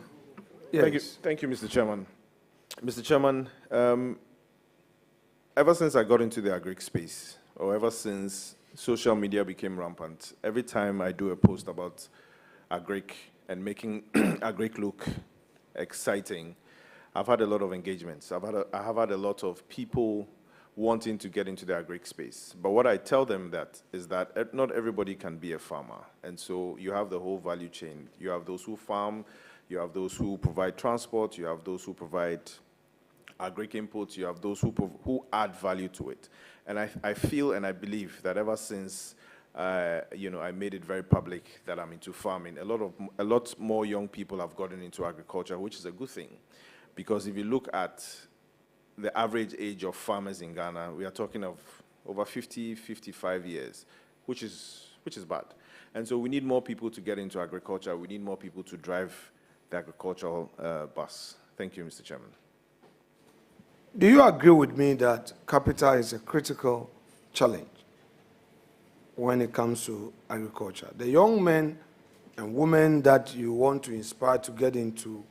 Yes. Thank you, Mr. Chairman. Mr. Chairman, ever since I got into the Agric space, or ever since social media became rampant, every time I do a post about Agric and making Agric look exciting, I've had a lot of engagements. I have had a lot of people wanting to get into the Agric space. But what I tell them is that not everybody can be a farmer. And so you have the whole value chain. You have those who farm, you have those who provide transport, you have those who provide Agric inputs, you have those who add value to it. And I feel and I believe that ever since I made it very public that I'm into farming, a lot more young people have gotten into agriculture, which is a good thing. Because if you look at the average age of farmers in Ghana, we are talking of over 50, 55 years, which is bad. And so we need more people to get into agriculture. We need more people to drive the agricultural bus. Thank you, Mr. Chairman. Do you agree with me that capital is a critical challenge when it comes to agriculture? The young men and women that you want to inspire to get into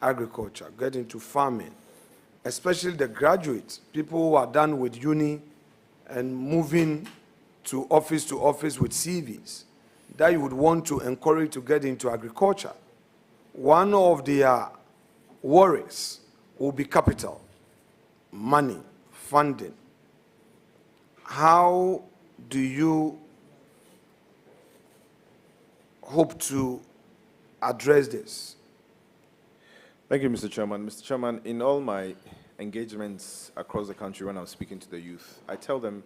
agriculture, get into farming, especially the graduates, people who are done with uni and moving to office with CVs, that you would want to encourage to get into agriculture. One of their worries will be capital, money, funding. How do you hope to address this? Thank you, Mr. Chairman. Mr. Chairman, in all my engagements across the country when I'm speaking to the youth, I tell them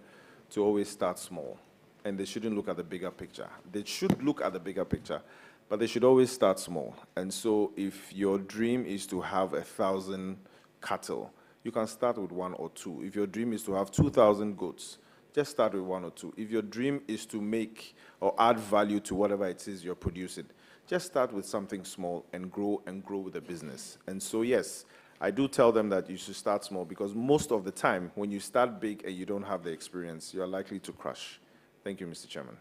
to always start small, and they shouldn't look at the bigger picture. They should look at the bigger picture, but they should always start small. And so if your dream is to have 1,000 cattle, you can start with 1 or 2. If your dream is to have 2,000 goats, just start with 1 or 2. If your dream is to make or add value to whatever it is you're producing, just start with something small and grow with the business. And so, yes, I do tell them that you should start small, because most of the time, when you start big and you don't have the experience, you are likely to crash. Thank you, Mr. Chairman.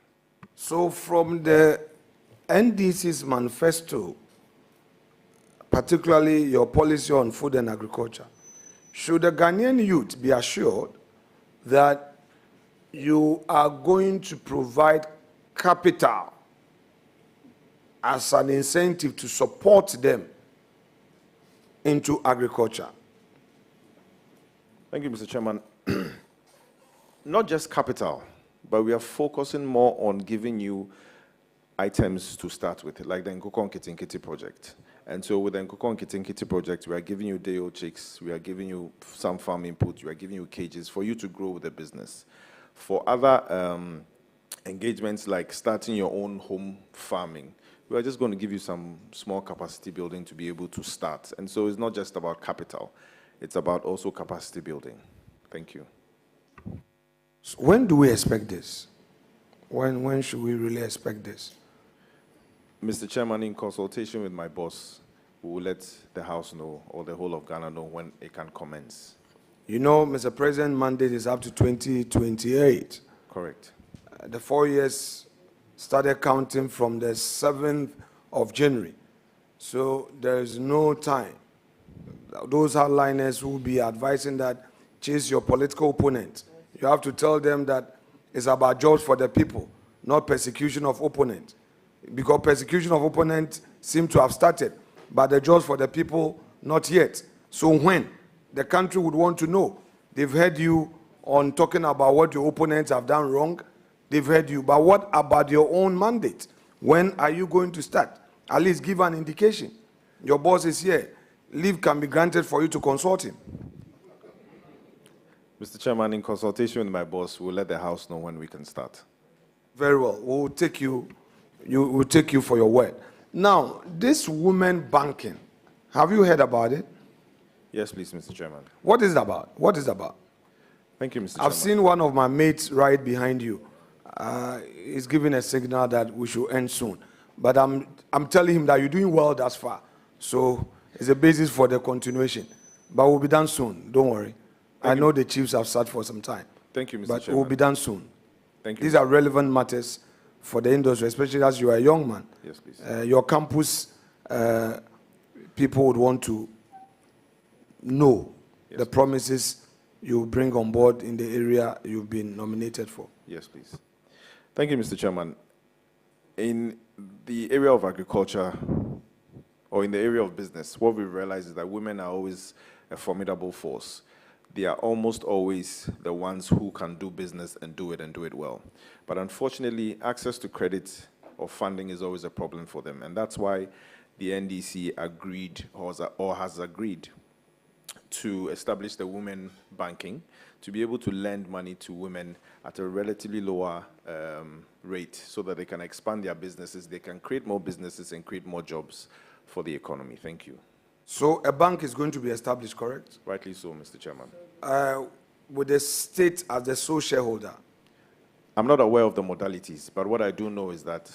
So from the NDC's manifesto, particularly your policy on food and agriculture, should the Ghanaian youth be assured that you are going to provide capital as an incentive to support them into agriculture? Thank you, Mr. Chairman. Not just capital, but we are focusing more on giving you items to start with, like the Nkoko Nkiti project. And so with the Nkoko Nkiti project, we are giving you day-old chicks, we are giving you some farm input, we are giving you cages for you to grow with the business. For other engagements like starting your own home farming, we are just going to give you some small capacity building to be able to start. And so it's not just about capital, it's about also capacity building. Thank you. So when do we expect this? When should we really expect this? Mr. Chairman, in consultation with my boss, we will let the House know, or the whole of Ghana know, when it can commence. You know, Mr. President, mandate is up to 2028. Correct. The 4 years started counting from the 7th of January. So there is no time. Those hardliners will be advising that chase your political opponent. You have to tell them that it's about jobs for the people, not persecution of opponent. Because persecution of opponent seems to have started, but the jobs for the people, not yet. So when the country would want to know, they've heard you on talking about what your opponents have done wrong, they've heard you, but what about your own mandate? When are you going to start? At least give an indication. Your boss is here. Leave can be granted for you to consult him. Mr. Chairman, in consultation with my boss, we'll let the House know when we can start. Very well. We'll take you for your word. Now, this women banking, have you heard about it? Yes, please, Mr. Chairman. What is it about? What is it about? Thank you, Mr. Chairman. I've seen one of my mates right behind you. He's giving a signal that we should end soon. But I'm telling him that you're doing well thus far. So it's a basis for the continuation. But we'll be done soon. Don't worry. I know the chiefs have sat for some time. Thank you, Mr. But Chairman. we'll be done soon. Thank you. These are relevant matters for the industry, especially as you are a young man. Yes, please. Your campus people would want to know the promises you bring on board in the area you've been nominated for. Yes, please. Thank you, Mr. Chairman. In the area of agriculture, or in the area of business, what we realize is that women are always a formidable force. They are almost always the ones who can do business and do it well. But unfortunately, access to credit or funding is always a problem for them. And that's why the NDC agreed or has agreed to establish the women banking to be able to lend money to women at a relatively lower rate so that they can expand their businesses, they can create more businesses and create more jobs for the economy. Thank you. So a bank is going to be established, correct? Rightly so, Mr. Chairman. With the state as the sole shareholder. I'm not aware of the modalities, but what I do know is that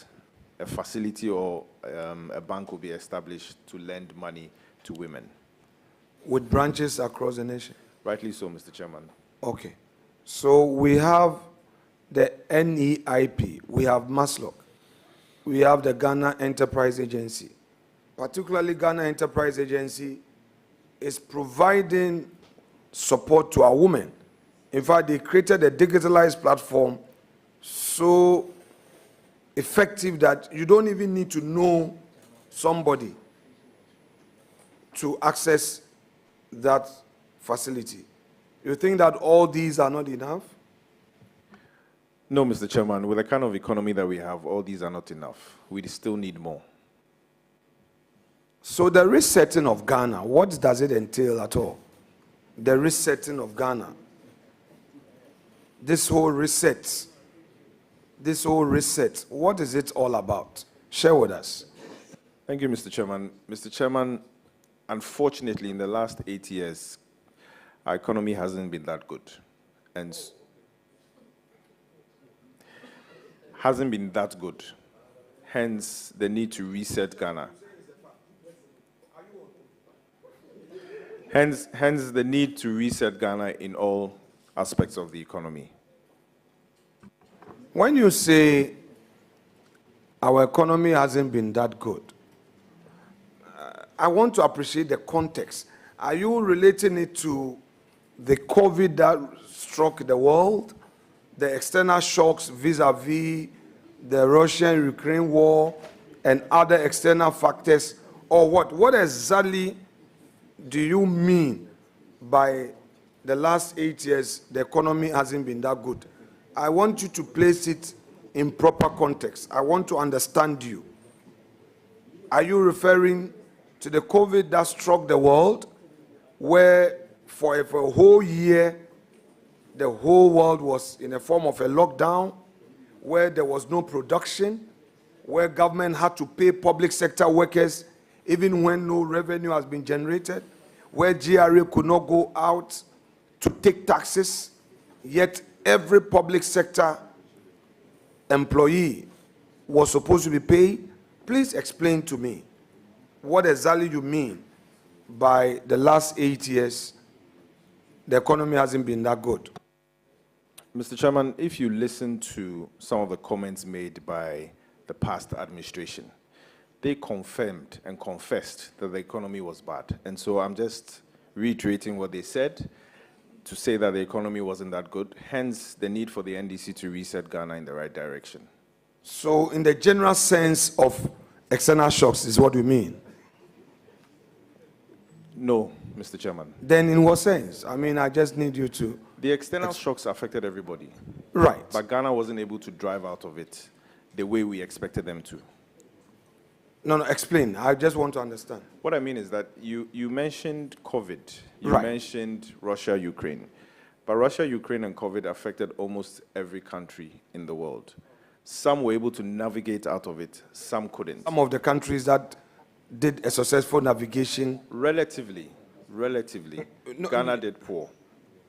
a facility or a bank will be established to lend money to women. With branches across the nation? Rightly so, Mr. Chairman. Okay. So we have the NEIP, we have MASLOC, we have the Ghana Enterprise Agency. Particularly Ghana Enterprise Agency is providing support to our women. In fact, they created a digitalized platform so effective that you don't even need to know somebody to access that facility. You think that all these are not enough? No, Mr. Chairman. With the kind of economy that we have, all these are not enough. We still need more. So the resetting of Ghana, what does it entail at all? The resetting of Ghana. This whole reset, what is it all about? Share with us. Thank you, Mr. Chairman. Mr. Chairman, unfortunately, in the last 8 years, our economy hasn't been that good. And hasn't been that good. Hence, the need to reset Ghana. Hence the need to reset Ghana in all aspects of the economy. When you say our economy hasn't been that good, I want to appreciate the context. Are you relating it to the COVID that struck the world, the external shocks vis-a-vis the Russian-Ukraine war and other external factors, or what? What exactly do you mean by the last 8 years the economy hasn't been that good? I want you to place it in proper context. I want to understand you. Are you referring to the COVID that struck the world, where for a whole year the whole world was in a form of a lockdown, where there was no production, where government had to pay public sector workers even when no revenue has been generated, where GRA could not go out to take taxes, yet every public sector employee was supposed to be paid? Please explain to me what exactly you mean by the last 8 years the economy hasn't been that good. Mr. Chairman, if you listen to some of the comments made by the past administration, they confirmed and confessed that the economy was bad. And so I'm just reiterating what they said to say that the economy wasn't that good, hence the need for the NDC to reset Ghana in the right direction. So in the general sense of external shocks is what you mean? No, Mr. Chairman. Then in what sense? I mean, I just need you to... The external shocks affected everybody. Right. But Ghana wasn't able to drive out of it the way we expected them to. No, explain. I just want to understand. What I mean is that you mentioned COVID. You Right. mentioned Russia, Ukraine. But Russia, Ukraine, and COVID affected almost every country in the world. Some were able to navigate out of it, some couldn't. Some of the countries that did a successful navigation, Relatively, No, Ghana did poor.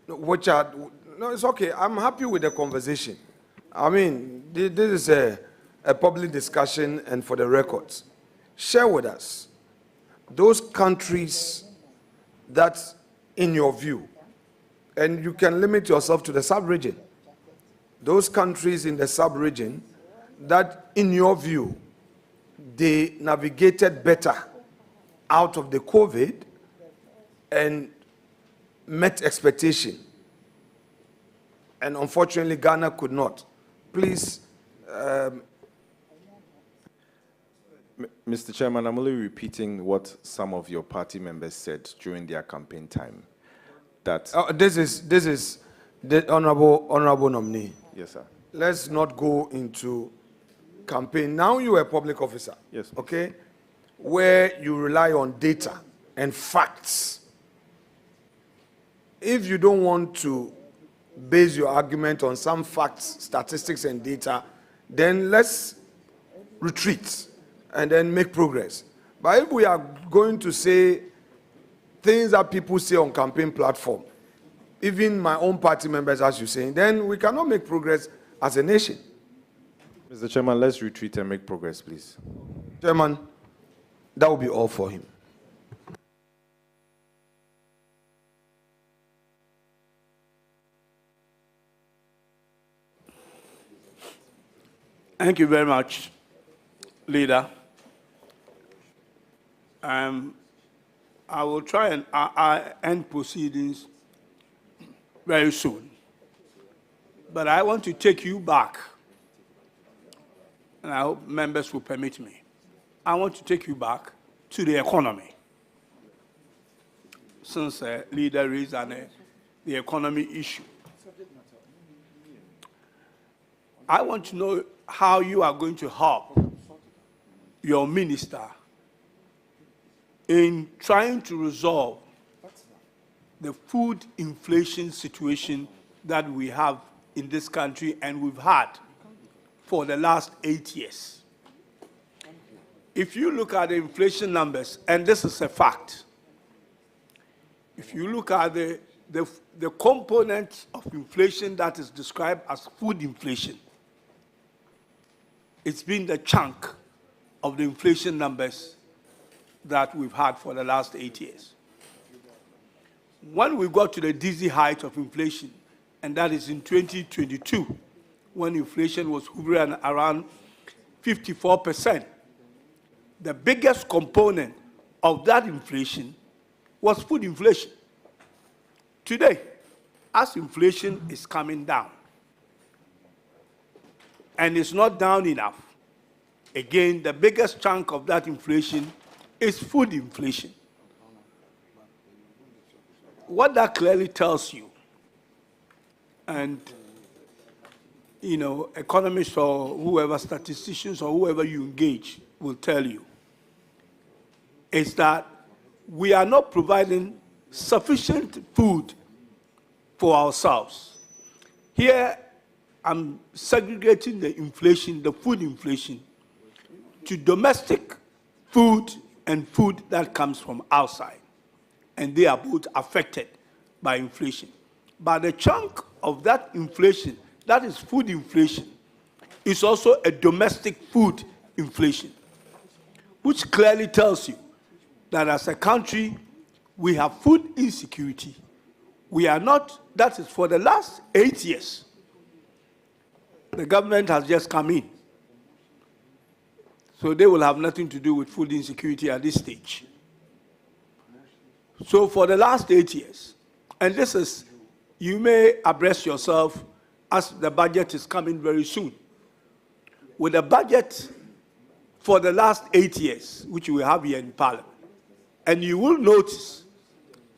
which are, no, it's okay. I'm happy with the conversation. I mean, this is a public discussion and for the records. Share with us those countries that, in your view, and you can limit yourself to the sub-region, those countries in the sub-region that, in your view, they navigated better out of the COVID and met expectation. And unfortunately, Ghana could not. Please. Mr. Chairman, I'm only repeating what some of your party members said during their campaign time. That This is the honorable nominee. yes, sir. Let's not go into campaign. Now you are a public officer. Yes. Okay? Where you rely on data and facts. If you don't want to base your argument on some facts, statistics, and data, then let's retreat and then make progress. But if we are going to say things that people say on campaign platform, even my own party members, as you're saying, then we cannot make progress as a nation. Mr. Chairman, let's retreat and make progress, please. Chairman, that will be all for him. Thank you very much, Leader. I will try and end proceedings very soon. But I want to take you back, and I hope members will permit me. I want to take you back to the economy. Since Leader raised the economy issue. I want to know how you are going to help your minister in trying to resolve the food inflation situation that we have in this country and we've had for the last 8 years. If you look at the inflation numbers, and this is a fact, if you look at the component of inflation that is described as food inflation, it's been the chunk of the inflation numbers that we've had for the last 8 years. When we got to the dizzy height of inflation, and that is in 2022, when inflation was hovering around 54%, the biggest component of that inflation was food inflation. Today, as inflation is coming down, and it's not down enough, again, the biggest chunk of that inflation is food inflation. What that clearly tells you, and economists or whoever, statisticians or whoever you engage will tell you, is that we are not providing sufficient food for ourselves. Here, I'm segregating the inflation, the food inflation, to domestic food and food that comes from outside. And they are both affected by inflation. But the chunk of that inflation, that is food inflation, is also a domestic food inflation, which clearly tells you that as a country, we have food insecurity. We are not, that is for the last 8 years. The government has just come in. So they will have nothing to do with food insecurity at this stage. So for the last 8 years, and this is, you may address yourself as the budget is coming very soon. With the budget for the last 8 years, which we have here in Parliament, and you will notice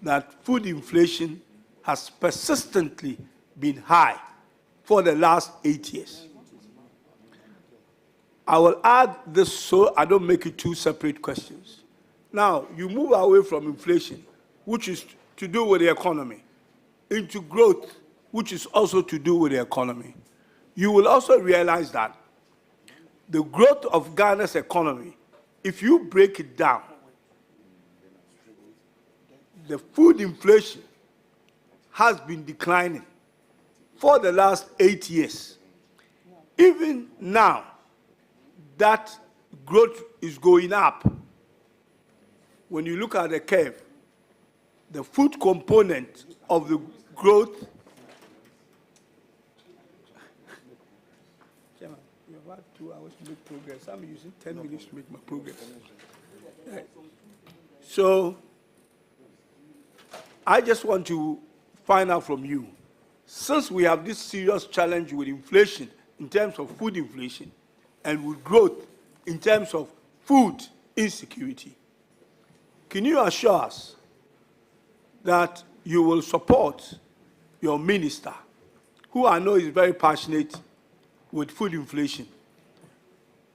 that food inflation has persistently been high for the last 8 years. I will add this so I don't make it two separate questions. Now, you move away from inflation, which is to do with the economy, into growth, which is also to do with the economy. You will also realize that the growth of Ghana's economy, if you break it down, the food inflation has been declining for the last 8 years. Even now, that growth is going up. When you look at the curve, the food component of the growth. Chairman, you have had 2 hours to make progress. I'm using 10 minutes to make my progress. Right. So, I just want to find out from you, since we have this serious challenge with inflation in terms of food inflation and with growth in terms of food insecurity, can you assure us that you will support your minister, who I know is very passionate with food inflation,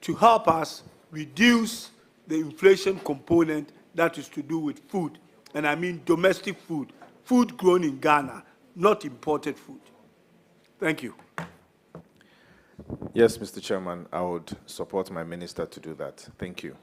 to help us reduce the inflation component that is to do with food? And I mean domestic food, food grown in Ghana, not imported food. Thank you. Yes, Mr. Chairman, I would support my minister to do that. Thank you.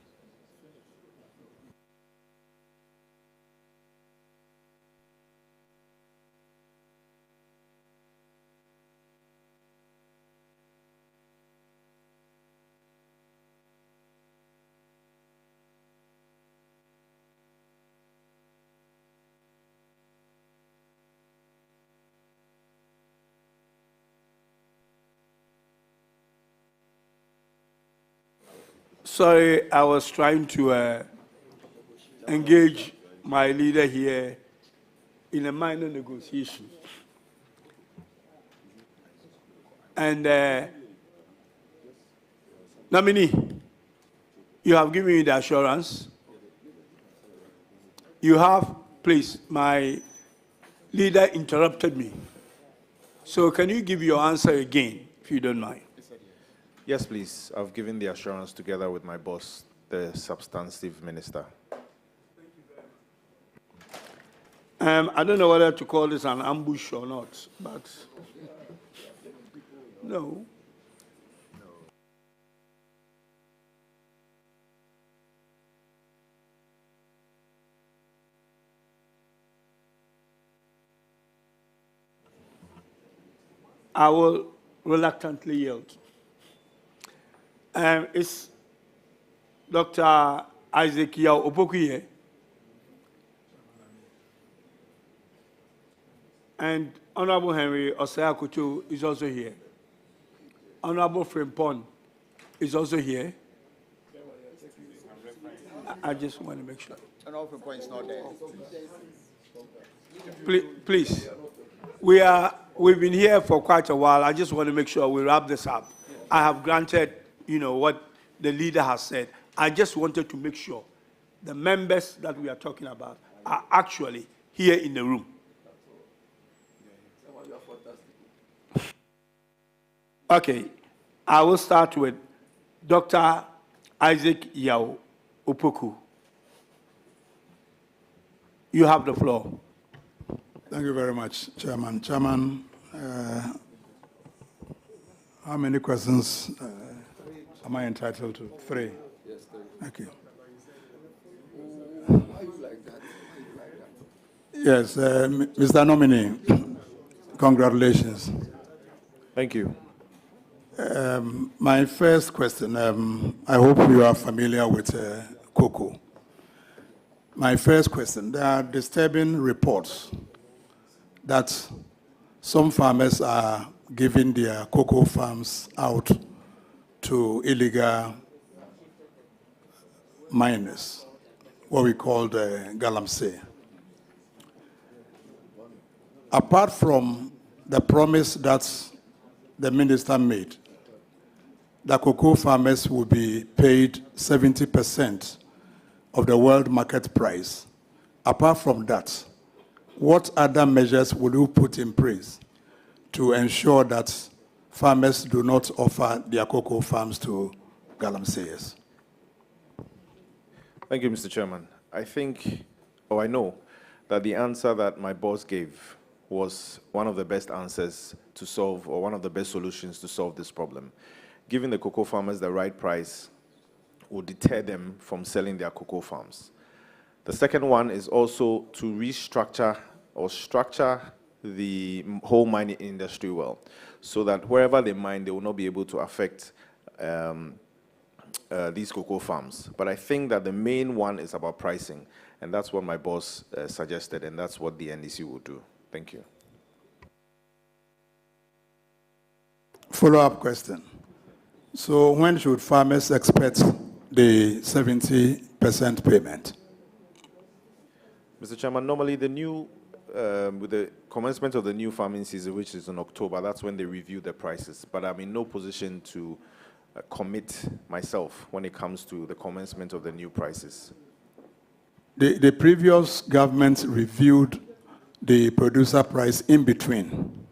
Sorry, I was trying to engage my leader here in a minor negotiation. And nominee, you have given me the assurance. You have, please, my leader interrupted me. So can you give your answer again, if you don't mind? Yes, please. I've given the assurance together with my boss, the substantive minister. I don't know whether to call this an ambush or not, but no. I will reluctantly yield. Is Dr. Isaac Opoku here? And Honorable Henry Osei-Akutu is also here. Honorable Frimpong is also here. I just want to make sure. Honorable Frimpong is not there. Please, we've been here for quite a while. I just want to make sure we wrap this up. I have granted, what the leader has said. I just wanted to make sure the members that we are talking about are actually here in the room. Okay, I will start with Dr. Isaac Yao Opoku. You have the floor. Thank you very much, Chairman. Chairman, how many questions am I entitled to? 3. Yes, 3. Thank you. Why you like that? Yes, Mr. Nominee, congratulations. Thank you. My first question, I hope you are familiar with cocoa. My first question, there are disturbing reports that some farmers are giving their cocoa farms out to illegal miners, what we call the galamsey. Apart from the promise that the minister made, the cocoa farmers will be paid 70% of the world market price. Apart from that, what other measures will you put in place to ensure that farmers do not offer their cocoa farms to Galamseyers. Thank you, Mr. Chairman. I know that the answer that my boss gave was one of the best answers to solve, or one of the best solutions to solve this problem. Giving the cocoa farmers the right price will deter them from selling their cocoa farms. The second one is also to restructure or structure the whole mining industry well, so that wherever they mine, they will not be able to affect these cocoa farms. But I think that the main one is about pricing, and that's what my boss suggested, and that's what the NDC will do. Thank you. Follow-up question. So when should farmers expect the 70% payment? Mr. Chairman, normally the new, with the commencement of the new farming season, which is in October, that's when they review the prices. But I'm in no position to commit myself when it comes to the commencement of the new prices. The previous government reviewed the producer price in between.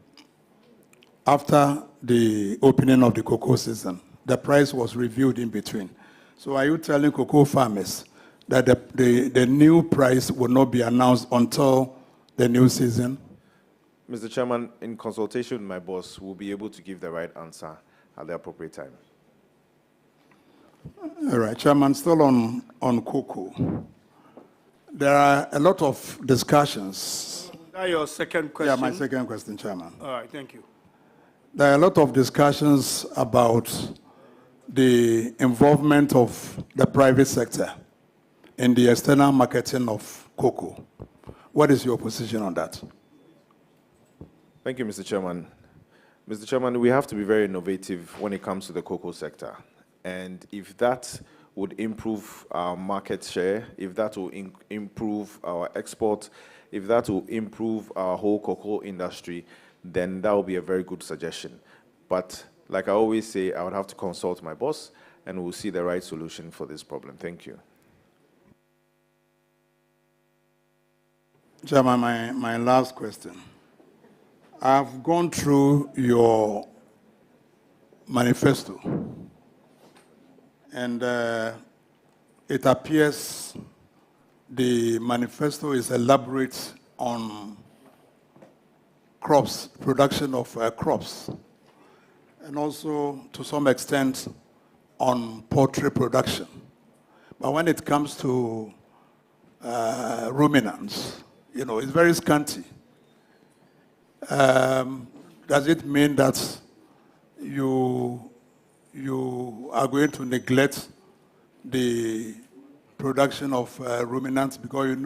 After the opening of the cocoa season, the price was reviewed in between. So are you telling cocoa farmers that the new price will not be announced until the new season? Mr. Chairman, in consultation with my boss, we'll be able to give the right answer at the appropriate time. All right, Chairman, still on cocoa. There are a lot of discussions. Is that your second question? Yeah, my second question, Chairman. All right, thank you. There are a lot of discussions about the involvement of the private sector in the external marketing of cocoa. What is your position on that? Thank you, Mr. Chairman. Mr. Chairman, we have to be very innovative when it comes to the cocoa sector. And if that would improve our market share, if that will improve our export, if that will improve our whole cocoa industry, then that will be a very good suggestion. But like I always say, I would have to consult my boss, and we'll see the right solution for this problem. Thank you. Chairman, my last question. I've gone through your manifesto, and it appears the manifesto is elaborate on crops, production of crops, and also to some extent on poultry production. But when it comes to ruminants, it's very scanty. Does it mean that you are going to neglect the production of ruminants, because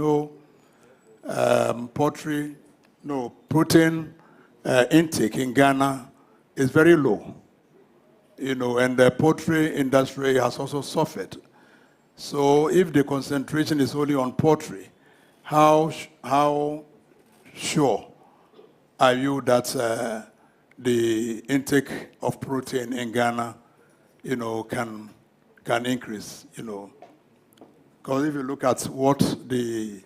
protein intake in Ghana is very low, and the poultry industry has also suffered. So if the concentration is only on poultry, how sure are you that the intake of protein in Ghana, can increase, Because if you look at what the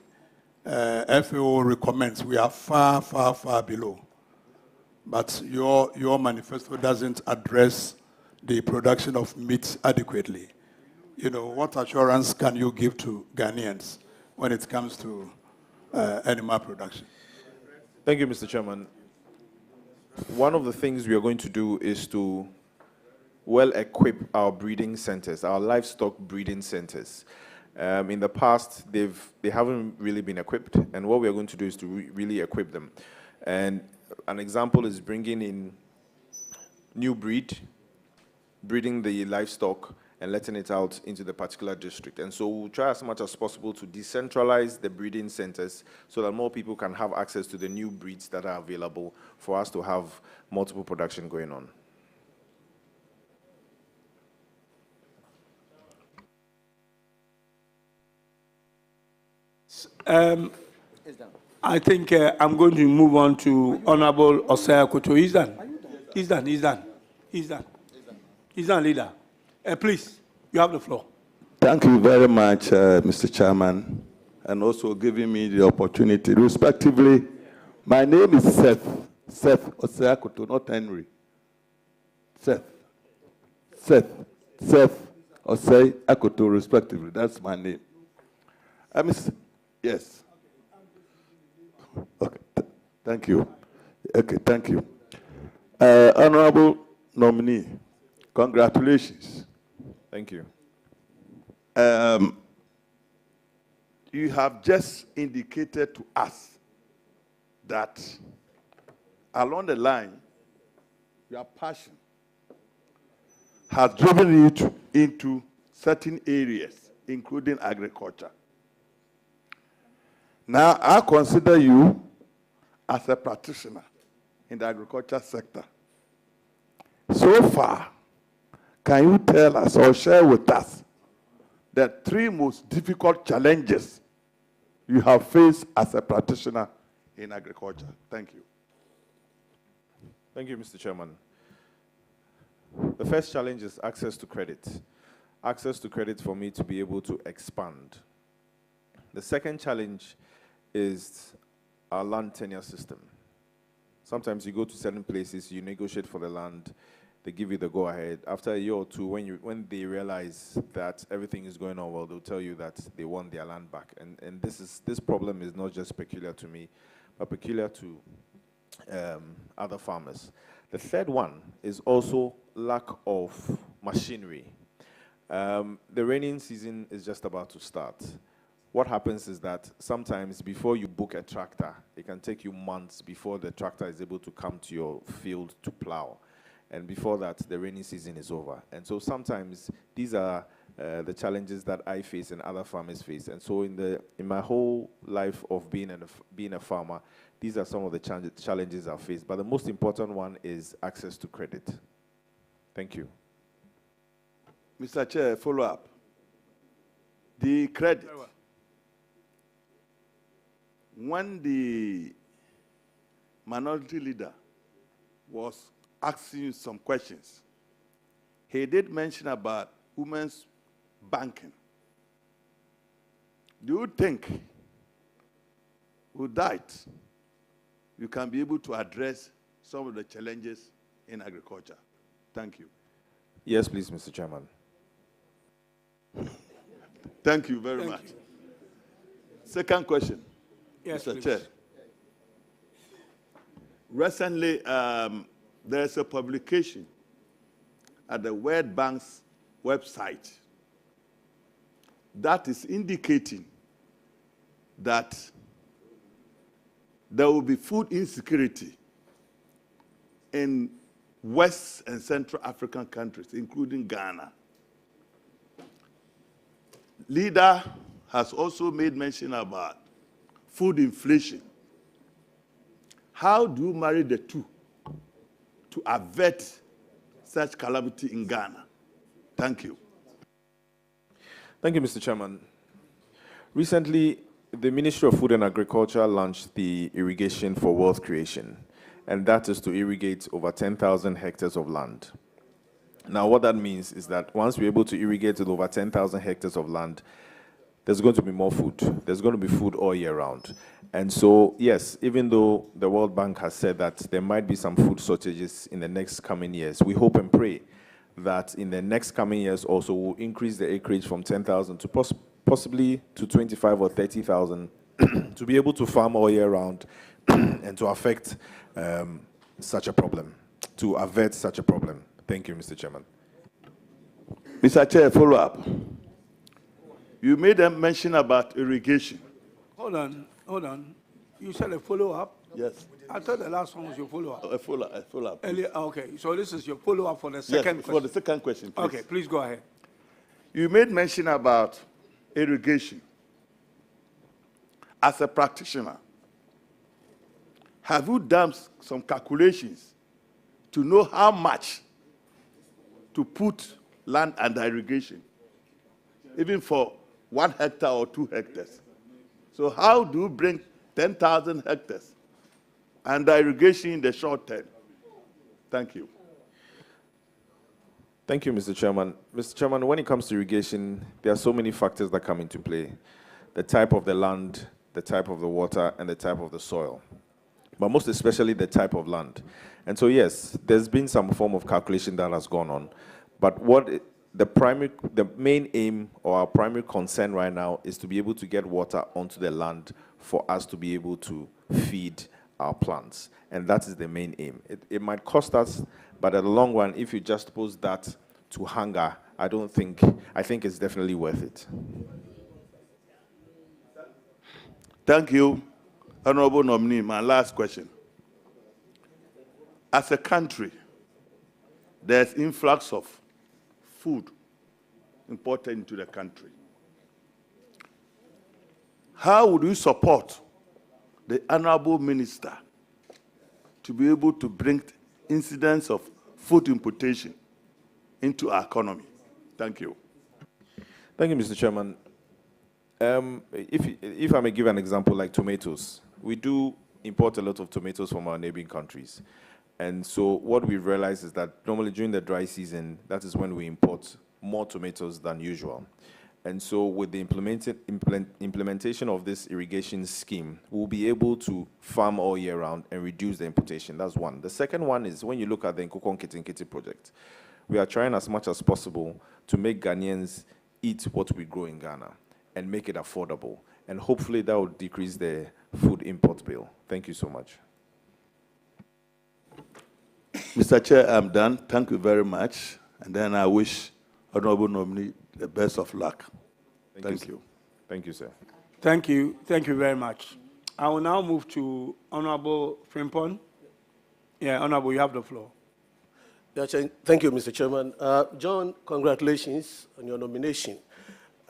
FAO recommends, we are far, far, far below. But your manifesto doesn't address the production of meat adequately. What assurance can you give to Ghanaians when it comes to animal production? Thank you, Mr. Chairman. One of the things we are going to do is to well equip our breeding centers, our livestock breeding centers. In the past, they haven't really been equipped, and what we are going to do is to really equip them. And an example is bringing in new breeding the livestock and letting it out into the particular district. And so we'll try as much as possible to decentralize the breeding centers so that more people can have access to the new breeds that are available for us to have multiple production going on. I think I'm going to move on to Honorable Osei Koto. He's done, leader. Please, you have the floor. Thank you very much, Mr. Chairman, and also giving me the opportunity. Respectively, my name is Seth Osei Koto, not Henry. Seth or say Akoto respectively. That's my name. Yes. Okay, thank you. Okay, thank you. Honorable nominee, congratulations. Thank you. You have just indicated to us that along the line, your passion has driven you into certain areas, including agriculture. Now, I consider you as a practitioner in the agriculture sector. So far, can you tell us or share with us the 3 most difficult challenges you have faced as a practitioner in agriculture? Thank you. Thank you, Mr. Chairman. The first challenge is access to credit. Access to credit for me to be able to expand. The second challenge is our land tenure system. Sometimes you go to certain places, you negotiate for the land, they give you the go-ahead. After a year or two, when they realize that everything is going on well, they'll tell you that they want their land back. And this problem is not just peculiar to me, but peculiar to other farmers. The third one is also lack of machinery. The raining season is just about to start. What happens is that sometimes before you book a tractor, it can take you months before the tractor is able to come to your field to plow. And before that, the rainy season is over. And so sometimes these are the challenges that I face and other farmers face. And so in my whole life of being a farmer, these are some of the challenges I face. But the most important one is access to credit. Thank you. Mr. Chair, follow up. The credit. When the minority leader was asking you some questions, he did mention about women's banking. Do you think with that you can be able to address some of the challenges in agriculture? Thank you. Yes, please, Mr. Chairman. Thank you very much. Second question. Yes, Mr. please. Chair. Recently, there's a publication at the World Bank's website that is indicating that there will be food insecurity in West and Central African countries, including Ghana. Leader has also made mention about food inflation. How do you marry the two to avert such calamity in Ghana? Thank you. Thank you, Mr. Chairman. Recently, the Ministry of Food and Agriculture launched the Irrigation for Wealth Creation, and that is to irrigate over 10,000 hectares of land. Now, what that means is that once we're able to irrigate over 10,000 hectares of land, there's going to be more food. There's going to be food all year round. And so, yes, even though the World Bank has said that there might be some food shortages in the next coming years, we hope and pray that in the next coming years also we'll increase the acreage from 10,000 to possibly to 25 or 30,000 to be able to farm all year round and to affect such a problem, to avert such a problem. Thank you, Mr. Chairman. Mr. Chair, follow up. You made a mention about irrigation. Hold on. You said a follow-up? Yes. I thought the last one was your follow-up. A follow-up. Earlier, okay, so this is your follow-up for the second Yes, question. for the second question, please. Okay, please go ahead. You made mention about irrigation. As a practitioner, have you done some calculations to know how much to put land under irrigation, even for 1 hectare or 2 hectares? So how do you bring 10,000 hectares under irrigation in the short term? Thank you. Thank you, Mr. Chairman. Mr. Chairman, when it comes to irrigation, there are so many factors that come into play. The type of the land, the type of the water, and the type of the soil. But most especially the type of land. And so, yes, there's been some form of calculation that has gone on. But what the main aim or our primary concern right now is to be able to get water onto the land for us to be able to feed our plants. And that is the main aim. It might cost us, but at the long run, if you just pose that to hunger, I think it's definitely worth it. Thank you, Honorable Nominee. My last question. As a country, there's influx of food imported into the country. How would you support the Honorable Minister to be able to bring incidents of food importation into our economy? Thank you. Thank you, Mr. Chairman. If I may give an example like tomatoes, we do import a lot of tomatoes from our neighboring countries. And so what we realize is that normally during the dry season, that is when we import more tomatoes than usual. And so with the implementation of this irrigation scheme, we'll be able to farm all year round and reduce the importation. That's one. The second one is when you look at the Nkukon Kitinkiti project, we are trying as much as possible to make Ghanaians eat what we grow in Ghana and make it affordable. And hopefully that will decrease the food import bill. Thank you so much. Mr. Chair, I'm done. Thank you very much. And then I wish Honorable Nominee the best of luck. Thank you. Thank you, sir. Thank you. Thank you very much. I will now move to Honorable Frimpong. Yeah, Honorable, you have the floor. Yeah, thank you, Mr. Chairman. John, congratulations on your nomination.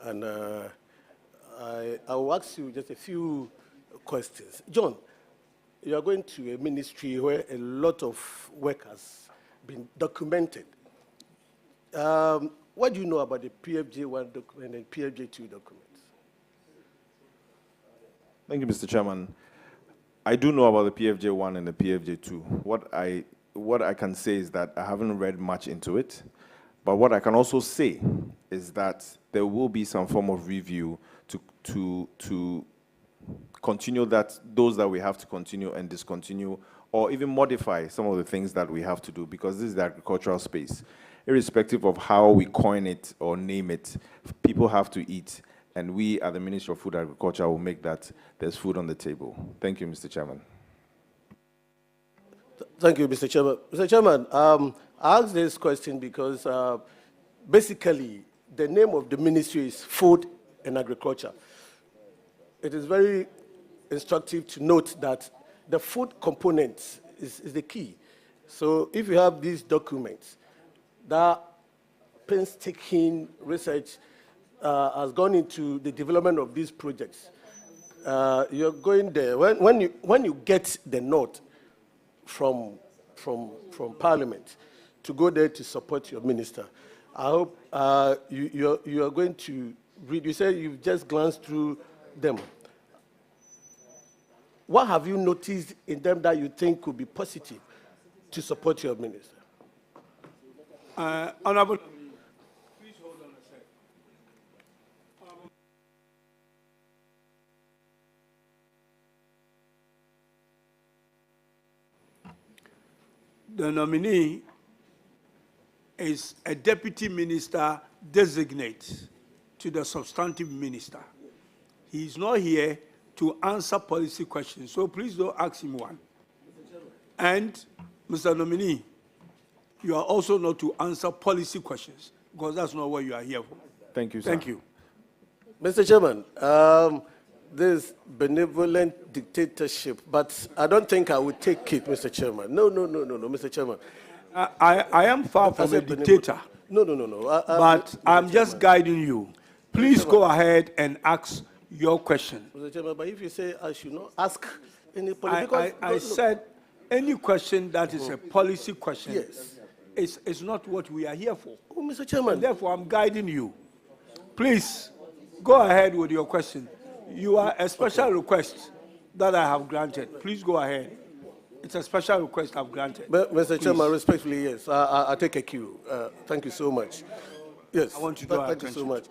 And I will ask you just a few questions. John, you are going to a ministry where a lot of work has been documented. What do you know about the PFJ1 document and PFJ2 documents? Thank you, Mr. Chairman. I do know about the PFJ1 and the PFJ2. What I can say is that I haven't read much into it, but what I can also say is that there will be some form of review to continue those that we have to continue and discontinue, or even modify some of the things that we have to do, because this is the agricultural space. Irrespective of how we coin it or name it, people have to eat, and we at the Ministry of Food and Agriculture will make that there's food on the table. Thank you, Mr. Chairman. Thank you, Mr. Chairman. Mr. Chairman, I asked this question because basically the name of the ministry is Food and Agriculture. It is very instructive to note that the food component is the key. So if you have these documents, that painstaking research has gone into the development of these projects. You're going there. When you get the note from Parliament to go there to support your minister, I hope you are going to read. You said you've just glanced through them. What have you noticed in them that you think could be positive to support your minister? Honorable, please hold on a second. The nominee is a deputy minister designate to the substantive minister. He is not here to answer policy questions, so please don't ask him one. And, Mr. Nominee, you are also not to answer policy questions, because that's not what you are here for. Thank you, sir. Thank you. Mr. Chairman, this benevolent dictatorship, but I don't think I would take it, Mr. Chairman. No, Mr. Chairman. I am far from a dictator. No. But I'm just guiding you. Please go ahead and ask your question. Mr. Chairman, but if you say I should not ask any political... I said any question that is a policy question. Yes. It's not what we are here for. Oh, Mr. Chairman. And therefore, I'm guiding you. Please, go ahead with your question. You are a special request that I have granted. Please go ahead. It's a special request I've granted. But, Mr. Please. Chairman, respectfully, yes. I take a cue. Thank you so much. Yes. I want you to Thank you so much.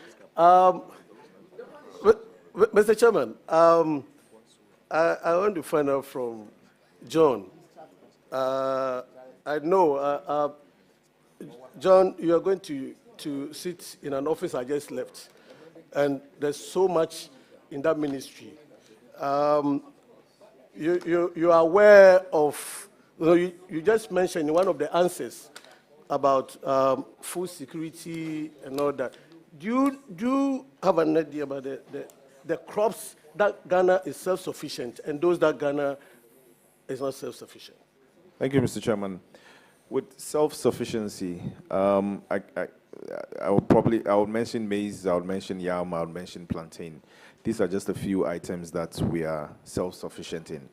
Mr. Chairman, I want to find out from John. I know, John, you are going to to sit in an office I just left, and there's so much in that ministry. You are aware of, you just mentioned in one of the answers about food security and all that. Do you have an idea about the crops that Ghana is self-sufficient and those that Ghana is not self-sufficient? Thank you, Mr. Chairman. With self-sufficiency, I would mention maize, I would mention yam, I would mention plantain. These are just a few items that we are self-sufficient in.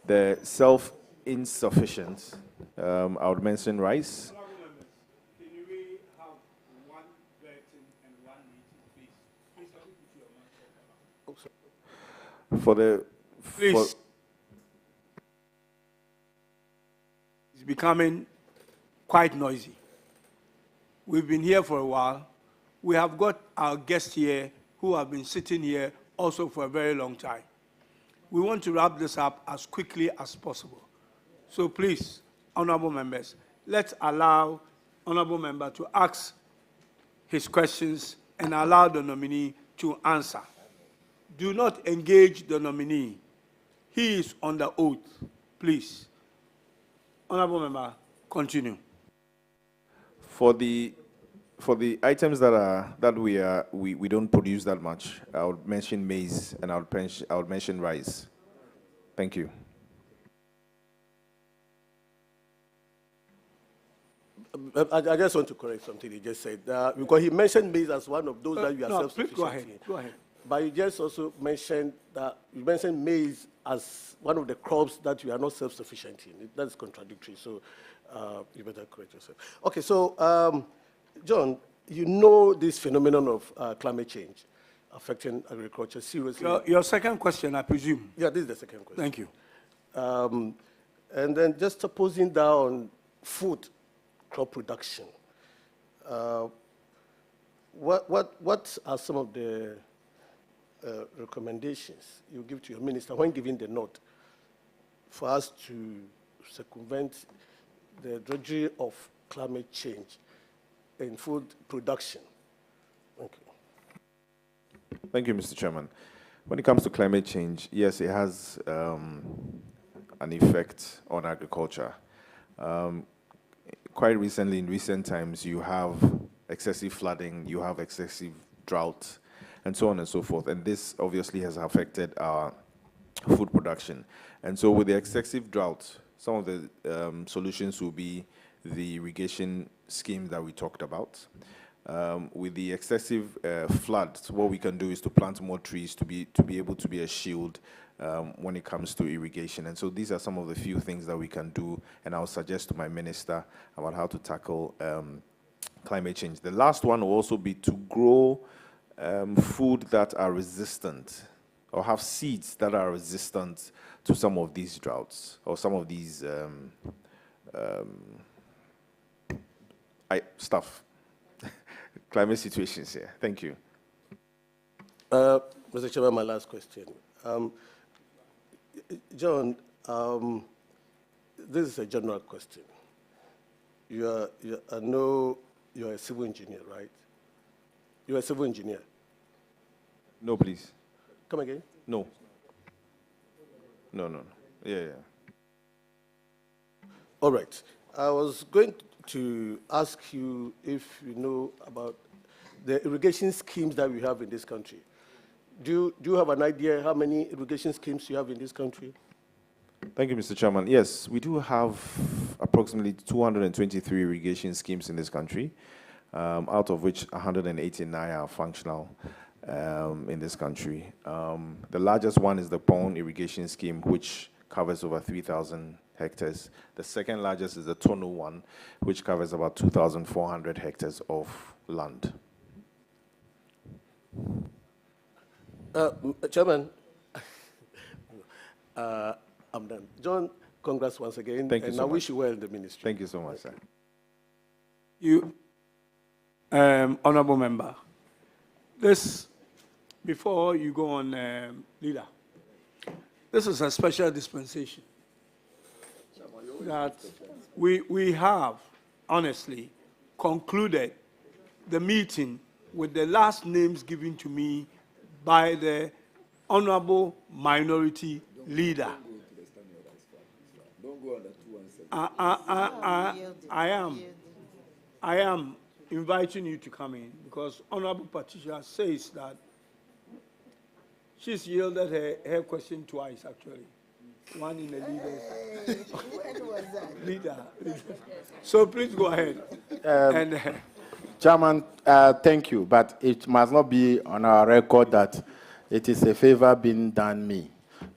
The self-insufficient, I would mention rice. Can we have one Burton and one meeting, please? Please, For the... please. It's becoming quite noisy. We've been here for a while. We have got our guests here who have been sitting here also for a very long time. We want to wrap this up as quickly as possible. So please, honorable members, let's allow honorable member to ask his questions and allow the nominee to answer. Do not engage the nominee. He is under oath. Please. Honorable member, continue. For the items that we don't produce that much, I would mention maize and I would mention rice. Thank you. I just want to correct something he just said. Because he mentioned maize as one of those that you are self-sufficient Please go ahead. in. Go ahead. But you just also mentioned that you mentioned maize as one of the crops that you are not self-sufficient in. That's contradictory. So you better correct yourself. Okay, so John, you know this phenomenon of climate change affecting agriculture seriously. Your second question, I presume. Yeah, this is the second question. Thank you. And then just supposing down food crop production, what are some of the recommendations you give to your minister when giving the nod for us to circumvent the drudgery of climate change in food production? Thank you. Thank you, Mr. Chairman. When it comes to climate change, yes, it has an effect on agriculture. Quite recently, in recent times, you have excessive flooding, you have excessive drought, and so on and so forth. And this obviously has affected our food production. And so with the excessive drought, some of the solutions will be the irrigation scheme that we talked about. With the excessive floods, what we can do is to plant more trees to be able to be a shield when it comes to irrigation. And so these are some of the few things that we can do, and I'll suggest to my minister about how to tackle climate change. The last one will also be to grow food that are resistant, or have seeds that are resistant to some of these droughts, or some of these climate situations here. Thank you. Mr. Chairman, my last question. John, this is a general question. I know you're a civil engineer, right? You're a civil engineer. No, please. Come again? No. No. Yeah. All right. I was going to ask you if you know about the irrigation schemes that we have in this country. Do you have an idea how many irrigation schemes you have in this country? Thank you, Mr. Chairman. Yes, we do have approximately 223 irrigation schemes in this country, out of which 189 are functional in this country. The largest one is the Pond irrigation scheme, which covers over 3,000 hectares. The second largest is the Tono one, which covers about 2,400 hectares of land. Chairman, I'm done. John, congrats once again. Thank you so much. And I wish you well in the ministry. Thank you so much, sir. You, honorable member, before you go on, leader, this is a special dispensation that we have honestly concluded the meeting with the last names given to me by the Honorable Minority Leader. I am inviting you to come in because Honorable Patricia says that she's yielded her question twice, actually. One in the leader's. When was that? Leader. So please go ahead. And Chairman, thank you, but it must not be on our record that it is a favor being done me.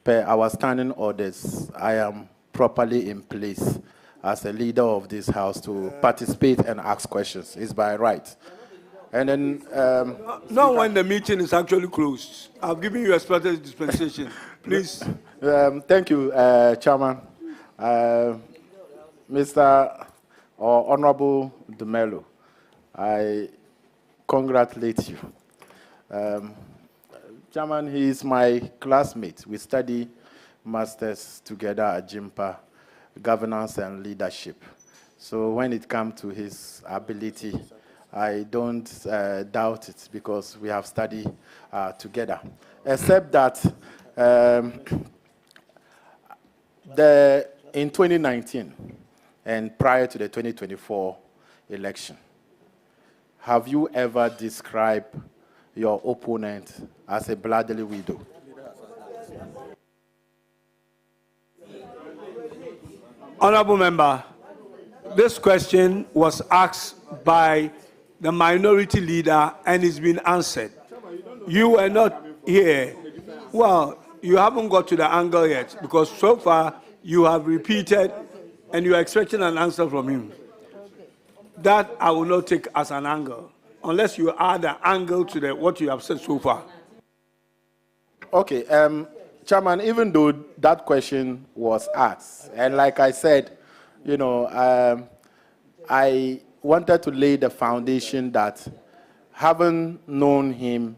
Per our standing orders, I am properly in place as a leader of this house to participate and ask questions. It's by right. And then... not when the meeting is actually closed. I've given you a special dispensation. Please. Thank you, Chairman. Mr. or Honorable Dumelo, I congratulate you. Chairman, he is my classmate. We study masters together at Jimpa, governance and leadership. So when it comes to his ability, I don't doubt it because we have studied together. Except that in 2019 and prior to the 2024 election, have you ever described your opponent as a bloodily widow? Honorable Member, this question was asked by the minority leader and it's been answered. You were not here. Well, you haven't got to the angle yet because so far you have repeated and you are expecting an answer from him. That I will not take as an angle unless you add an angle to what you have said so far. Okay, Chairman, even though that question was asked, and like I said, you know, I wanted to lay the foundation that having known him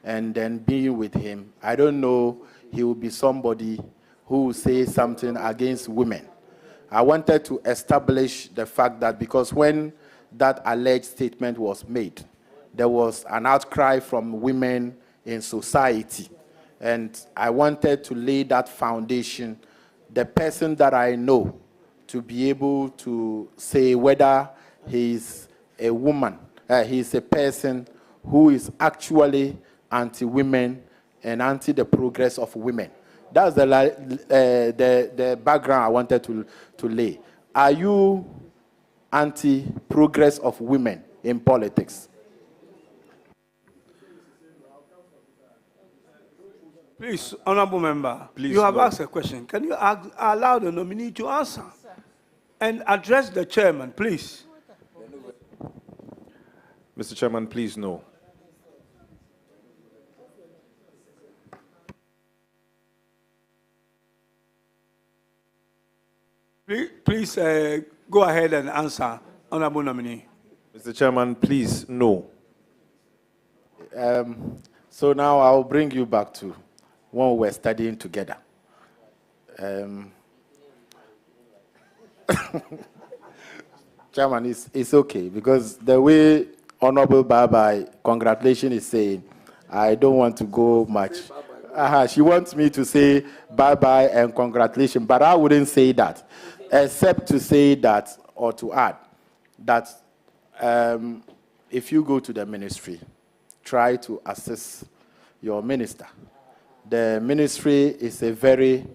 and then being with him, I don't know he will be somebody who will say something against women. I wanted to establish the fact that because when that alleged statement was made, there was an outcry from women in society. And I wanted to lay that foundation, the person that I know, to be able to say whether he's a woman, he's a person who is actually anti-women and anti the progress of women. That's the background I wanted to lay. Are you anti-progress of women in politics? Please, Honorable Member, Please, you have no. asked a question. Can you allow the nominee to answer and address the chairman, please? Mr. Chairman, please no. Please go ahead and answer, Honorable nominee. Mr. Chairman, please no. So now I'll bring you back to when we were studying together. Chairman, it's okay because the way Honorable Bye-Bye, congratulations, is saying, I don't want to go much. She wants me to say bye-bye and congratulations, but I wouldn't say that, except to say that, or to add, that if you go to the ministry, try to assist your minister. The ministry is a very,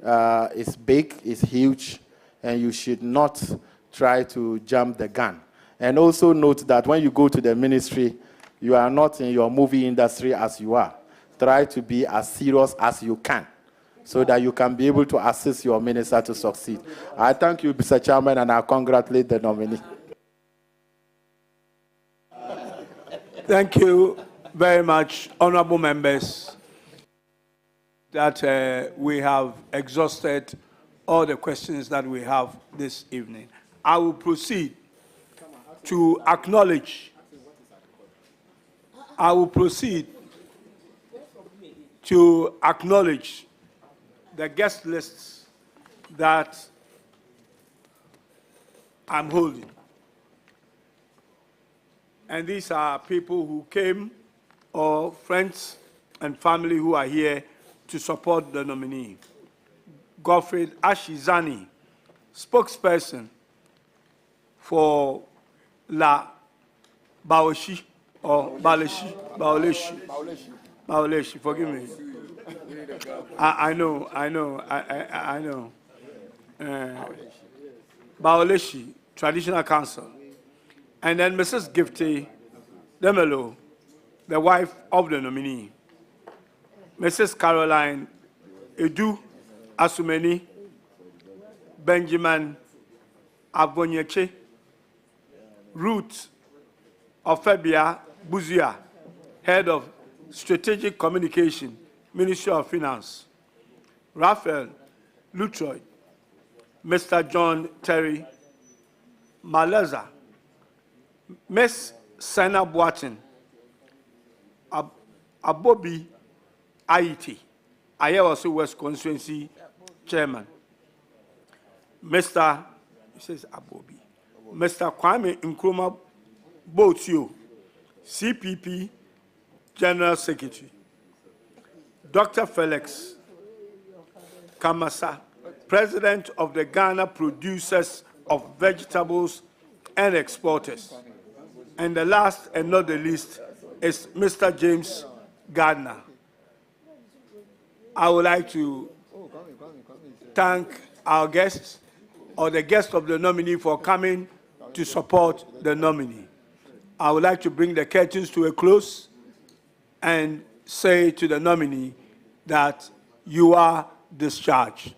it's big, it's huge, and you should not try to jump the gun. And also note that when you go to the ministry, you are not in your movie industry as you are. Try to be as serious as you can so that you can be able to assist your minister to succeed. I thank you, Mr. Chairman, and I congratulate the nominee. Thank you very much, honorable members, that we have exhausted all the questions that we have this evening. I will proceed to acknowledge. I will proceed to acknowledge the guest lists that I'm holding. And these are people who came, or friends and family who are here to support the nominee. Godfrey Ashizani, spokesperson for La Baoshi, or Baoleshi, forgive me. I know. Baoleshi, Traditional Council. And then Mrs. Gifty Demelo, the wife of the nominee. Mrs. Caroline Edu Asumeni, Benjamin Abonyeche, Ruth Ofebia Buzia, Head of Strategic Communication, Ministry of Finance. Raphael Lutroy, Mr. John Terry Maleza, Miss Sana Boatin, Abobi Aiti, Ayawaso West Constituency Chairman. Mr. He says Abobi. Mr. Kwame Nkrumah Botio, CPP General Secretary. Dr. Felix Kamasa, President of the Ghana Producers of Vegetables and Exporters. And the last and not the least is Mr. James Gardner. I would like to thank our guests, or the guest of the nominee, for coming to support the nominee. I would like to bring the curtains to a close and say to the nominee that you are discharged.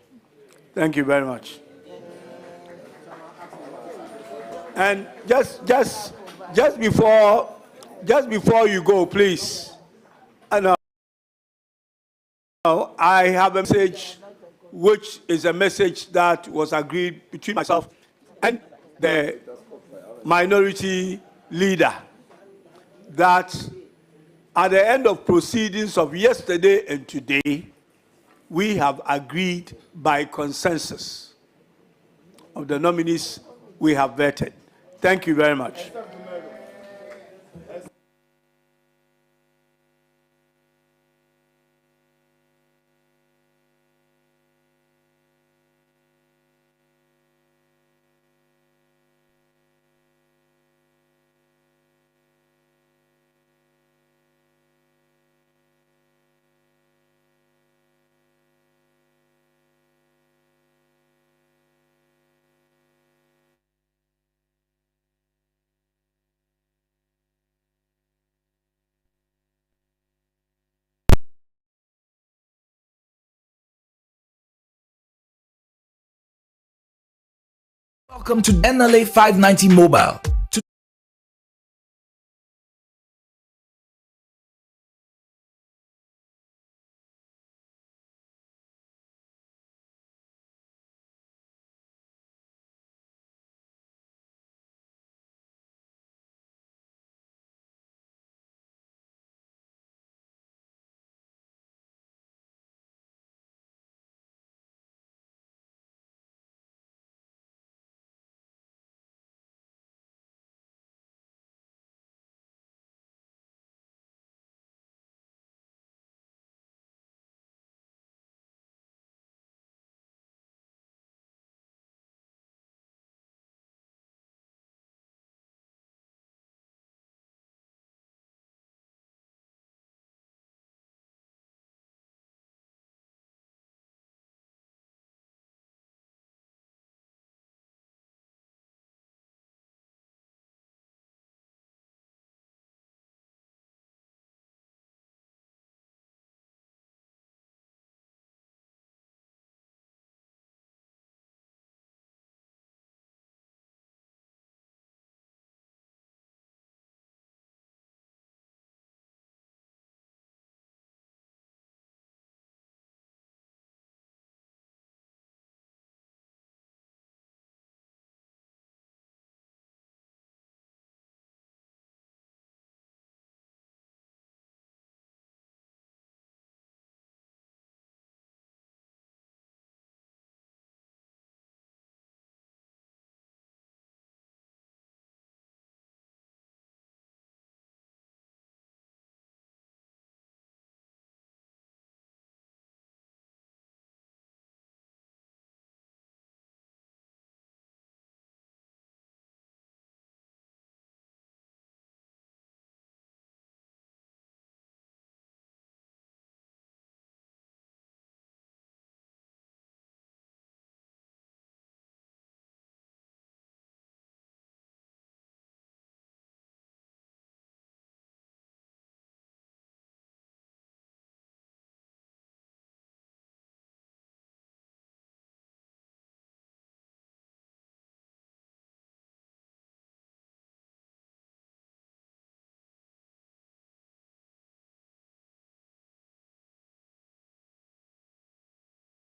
Thank you very much. And just before you go, please, I have a message which is a message that was agreed between myself and the minority leader, that at the end of proceedings of yesterday and today, we have agreed by consensus of the nominees we have vetted. Thank you very much. Welcome to NLA 590 Mobile.